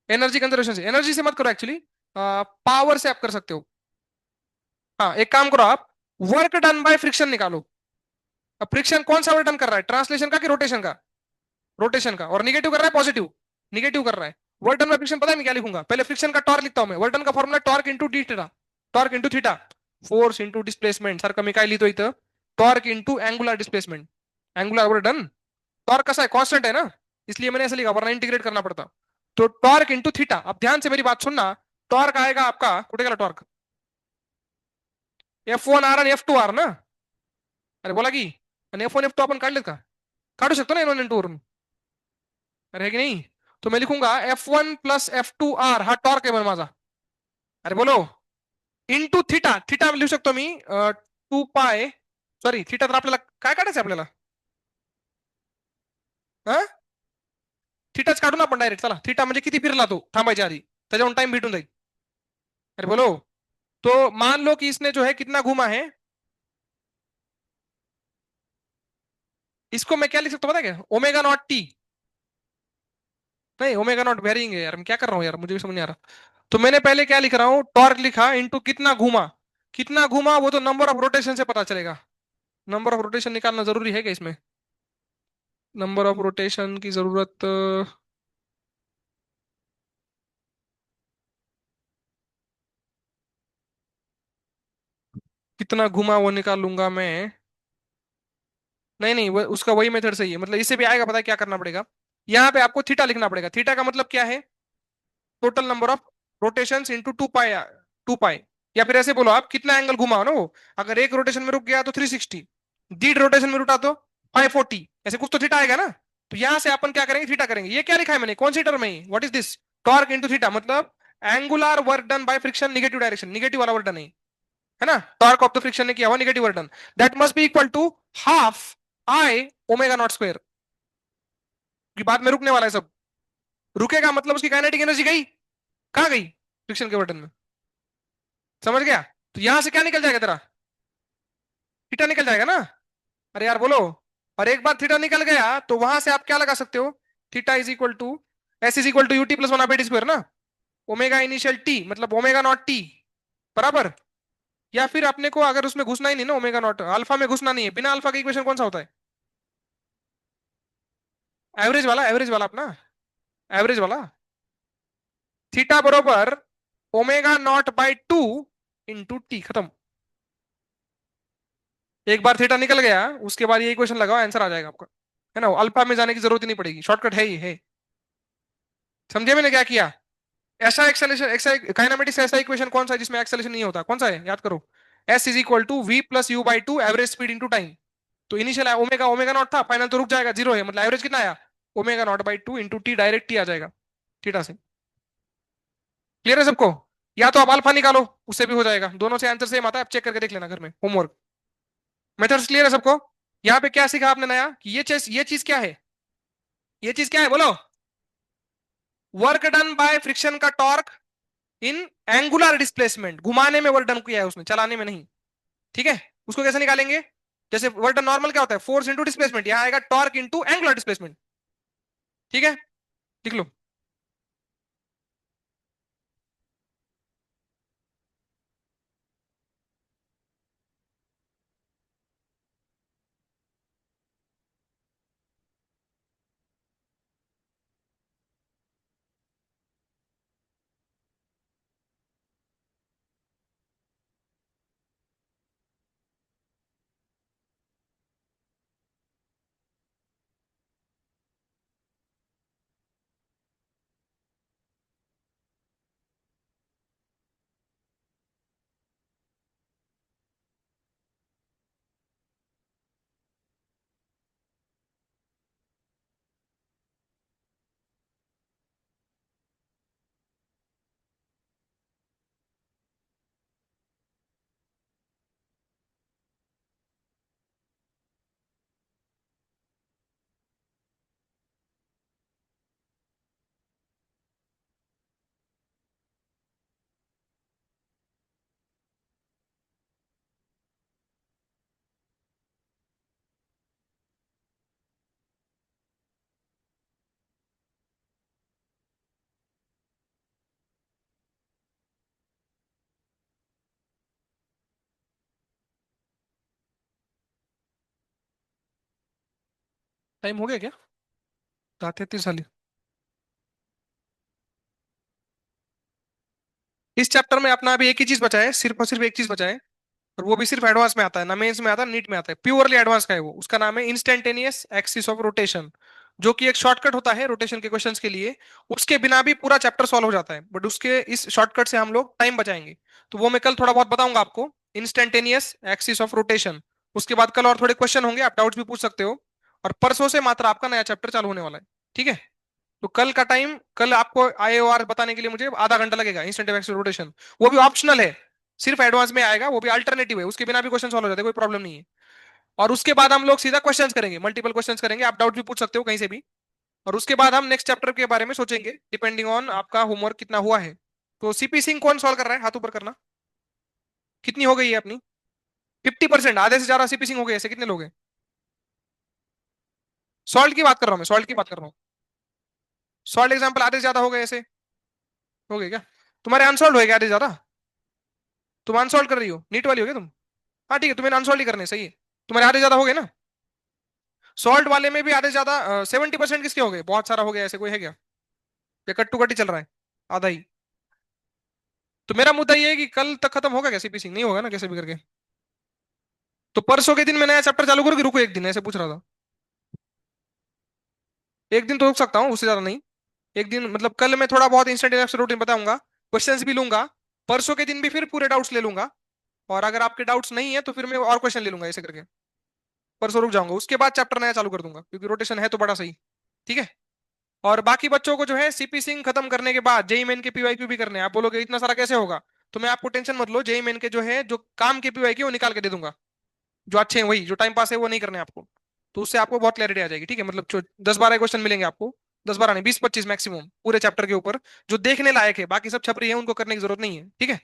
एनर्जी कंजर्वेशन से। एनर्जी से मत करो एक्चुअली, पावर से आप कर सकते हो। हाँ एक काम करो आप, वर्क डन बाय फ्रिक्शन निकालो। अब फ्रिक्शन कौन सा वर्क डन कर रहा है, ट्रांसलेशन का कि रोटेशन का? रोटेशन का। और निगेटिव कर रहा है पॉजिटिव? निगेटिव कर रहा है। वर्क डन बाय फ्रिक्शन पता है मैं क्या लिखूंगा? पहले फ्रिक्शन का टॉर्क लिखता हूं मैं। वर्क डन का formula torque into D theta. Torque into theta, force into displacement. सारखं मी काय लिहितो इथं? Torque into angular displacement. Angular work done. Torque कैसा है? कांस्टेंट है ना, इसलिए मैंने ऐसे लिखा, वरना इंटीग्रेट करना पड़ता। तो टॉर्क इंटू थीटा। अब ध्यान से मेरी बात सुनना। टॉर्क आएगा आपका, कुठे गेला टॉर्क? F1 आर आणि F2 आर ना? अरे बोला की, आणि F1 F2 आपण काढलेत का? काढू शकतो ना N1 N2 वरून? अरे है की नहीं? तो मैं लिखूंगा F1 प्लस F2 आर, हा टॉर्क आहे माझा। अरे बोलो, इंटू थीटा। थीटा लिहू शकतो मी 2 पाय, सॉरी थीटा तर आपल्याला काय काढायचं आपल्याला? हा, थीटाच काढून आपण डायरेक्ट, चला थीटा म्हणजे किती फिरला तो थांबायच्या आधी, त्याच्यावरून टाइम भेटून जाईल। अरे बोलो, तो मान लो कि इसने जो है कितना घूमा है, इसको मैं क्या लिख सकता हूँ पता है क्या? Omega naught T. नहीं, ओमेगा नॉट वेरिंग है यार, मैं क्या कर रहा हूँ यार, मुझे भी समझ नहीं आ रहा। तो मैंने पहले क्या लिख रहा हूँ, टॉर्क लिखा इंटू कितना घूमा। कितना घूमा वो तो नंबर ऑफ रोटेशन से पता चलेगा। नंबर ऑफ रोटेशन निकालना जरूरी है क्या इसमें? नंबर ऑफ रोटेशन की जरूरत कितना घुमा वो निकाल लूंगा मैं। नहीं नहीं, वो उसका वही मेथड सही है, मतलब इससे भी आएगा। पता है क्या करना पड़ेगा? यहाँ पे आपको थीटा लिखना पड़ेगा। थीटा का मतलब क्या है? Total number of rotations into 2 पाई। 2 पाई। या फिर ऐसे बोलो आप, कितना एंगल घुमा हो ना वो। अगर एक रोटेशन में रुक गया तो 360, 1.5 रोटेशन में रुका तो 540, ऐसे कुछ तो थीटा आएगा ना। तो यहां से अपन क्या करेंगे? थीटा करेंगे। ये क्या लिखा है मैंने, कौन सी टर्म है? What is this? Torque into theta, मतलब angular work done by friction negative direction, negative वाला वर्क डन है ना। टॉर्क ऑफ द फ्रिक्शन ने किया हुआ negative work done, that must be equal to half I omega naught square. की बाद में रुकने वाला है सब। रुकेगा मतलब उसकी काइनेटिक एनर्जी गई। कहाँ गई? फ्रिक्शन के बटन में। समझ गया? तो यहां से क्या निकल जाएगा तेरा? थीटा निकल जाएगा ना। अरे यार बोलो। और एक बार थीटा निकल गया तो वहां से आप क्या लगा सकते हो? Theta is equal to s is equal to u t plus 1/2 t square ना। ओमेगा इनिशियल टी मतलब ओमेगा नॉट टी बराबर या फिर अपने को अगर उसमें घुसना ही नहीं ना, ओमेगा नॉट अल्फा में घुसना नहीं है, बिना अल्फा का इक्वेशन कौन सा होता है? एवरेज वाला, एवरेज वाला अपना, एवरेज वाला। थीटा बरोबर omega naught by two into T, खत्म। एक बार थीटा निकल गया, उसके बाद ये इक्वेशन लगाओ, आंसर आ जाएगा आपका। है ना, अल्फा में जाने की जरूरत ही नहीं पड़ेगी, शॉर्टकट है ही है। समझे मैंने क्या किया? ऐसा एक्सेलेरेशन, ऐसा काइनेमेटिक्स ऐसा इक्वेशन कौन सा है जिसमें एक्सेलेरेशन नहीं होता, कौन सा है याद करो? S is equal to V plus U by two average speed into time. तो इनिशियल ओमेगा, ओमेगा नॉट था, फाइनल तो रुक जाएगा, जीरो है, मतलब एवरेज कितना आया? Omega naught by two into T, direct T आ जाएगा थीटा से। क्लियर है सबको? या तो आप अल्फा निकालो, उससे भी हो जाएगा, दोनों से आंसर सेम आता है, आप चेक करके देख लेना घर में, होमवर्क। मेथड्स क्लियर है सबको? यहाँ पे क्या सीखा आपने नया कि ये चीज क्या है? ये चीज क्या है बोलो? वर्क डन बाय फ्रिक्शन का टॉर्क इन एंगुलर डिस्प्लेसमेंट, घुमाने में वर्क डन किया है उसने, चलाने में नहीं। ठीक है, उसको कैसे निकालेंगे? जैसे वर्क डन नॉर्मल क्या होता है, फोर्स इंटू डिस्प्लेसमेंट, यहाँ आएगा टॉर्क इंटू एंगुलर डिस्प्लेसमेंट। ठीक है, लिख लो। टाइम हो गया क्या? 7:33 इस चैप्टर में अपना अभी एक ही चीज बचा है, सिर्फ और सिर्फ एक चीज बचा है, और वो भी सिर्फ एडवांस में आता है, ना मेंस में आता है, नीट में आता है, प्योरली एडवांस का है वो। उसका नाम है इंस्टेंटेनियस एक्सिस ऑफ रोटेशन, जो कि एक शॉर्टकट होता है रोटेशन के क्वेश्चंस के लिए। उसके बिना भी पूरा चैप्टर सॉल्व हो जाता है, बट उसके इस शॉर्टकट से हम लोग टाइम बचाएंगे। तो वो मैं कल थोड़ा बहुत बताऊंगा आपको, इंस्टेंटेनियस एक्सिस ऑफ रोटेशन। उसके बाद कल और थोड़े क्वेश्चन होंगे, आप डाउट्स भी पूछ सकते हो। और परसों से मात्र आपका नया चैप्टर चालू होने वाला है। ठीक है, तो कल का टाइम, कल आपको आईओआर बताने के लिए मुझे आधा घंटा लगेगा, इंस्टेंट एक्सिस रोटेशन। वो भी ऑप्शनल है, सिर्फ एडवांस में आएगा, वो भी अल्टरनेटिव है, उसके बिना भी क्वेश्चन सॉल्व हो जाते हैं, कोई प्रॉब्लम नहीं है। और उसके बाद हम लोग सीधा क्वेश्चंस करेंगे, मल्टीपल क्वेश्चंस करेंगे, आप डाउट भी पूछ सकते हो कहीं से भी। और उसके बाद हम नेक्स्ट चैप्टर के बारे में सोचेंगे, डिपेंडिंग ऑन आपका होमवर्क कितना हुआ है। तो सीपी सिंह कौन सॉल्व कर रहा है, हाथ ऊपर करना। कितनी हो गई है अपनी? 50%, आधे से ज्यादा सीपी सिंह हो गए, ऐसे कितने लोग हैं? सॉल्व की बात कर रहा हूँ मैं, सॉल्व की बात कर रहा हूँ। सॉल्व एग्जाम्पल आधे से ज्यादा हो गए ऐसे? हो गए क्या? तुम्हारे अनसॉल्व हो गए आधे से ज्यादा? तुम अनसॉल्व कर रही हो, नीट वाली हो गया तुम? हाँ ठीक है, तुम्हें अनसॉल्व ही करने, सही है। तुम्हारे आधे ज्यादा हो गए ना? सॉल्ट वाले में भी आधे ज्यादा, 70% किसके हो गए, बहुत सारा हो गया ऐसे, कोई है क्या? या कट टू कट ही चल रहा है, आधा ही? तो मेरा मुद्दा ये है कि कल तक खत्म होगा क्या सीपी सिंह? नहीं होगा ना, कैसे भी करके। तो परसों के दिन मैं नया चैप्टर चालू करूँ कि रुको एक दिन, ऐसे पूछ रहा था। एक दिन तो रुक सकता हूँ, उससे ज्यादा नहीं। एक दिन मतलब कल मैं थोड़ा बहुत इंस्टेंट रूटीन बताऊंगा, क्वेश्चंस भी लूंगा। परसों के दिन भी फिर पूरे डाउट्स ले लूंगा। और अगर आपके डाउट्स नहीं है तो फिर मैं और क्वेश्चन ले लूंगा, ऐसे करके। परसों रुक जाऊंगा, उसके बाद चैप्टर नया चालू कर दूंगा, क्योंकि रोटेशन है तो बड़ा सही। ठीक है। और बाकी बच्चों को जो है सीपी सिंह खत्म करने के बाद जेई मेन के पीवाईक्यू भी करने हैं। आप बोलोगे इतना सारा कैसे होगा? तो मैं आपको टेंशन मत लो, जेई मेन के जो है, जो काम के पीवाईक्यू वो निकाल के दे दूंगा। जो अच्छे हैं वही, जो टाइम पास है वो नहीं करने आपको। तो उससे आपको बहुत क्लैरिटी आ जाएगी। ठीक है, मतलब 10-12 क्वेश्चन मिलेंगे आपको। 10-12 नहीं, 20-25 मैक्सिमम पूरे चैप्टर के ऊपर, जो देखने लायक है। बाकी सब छपरी है, उनको करने की जरूरत नहीं है। ठीक है।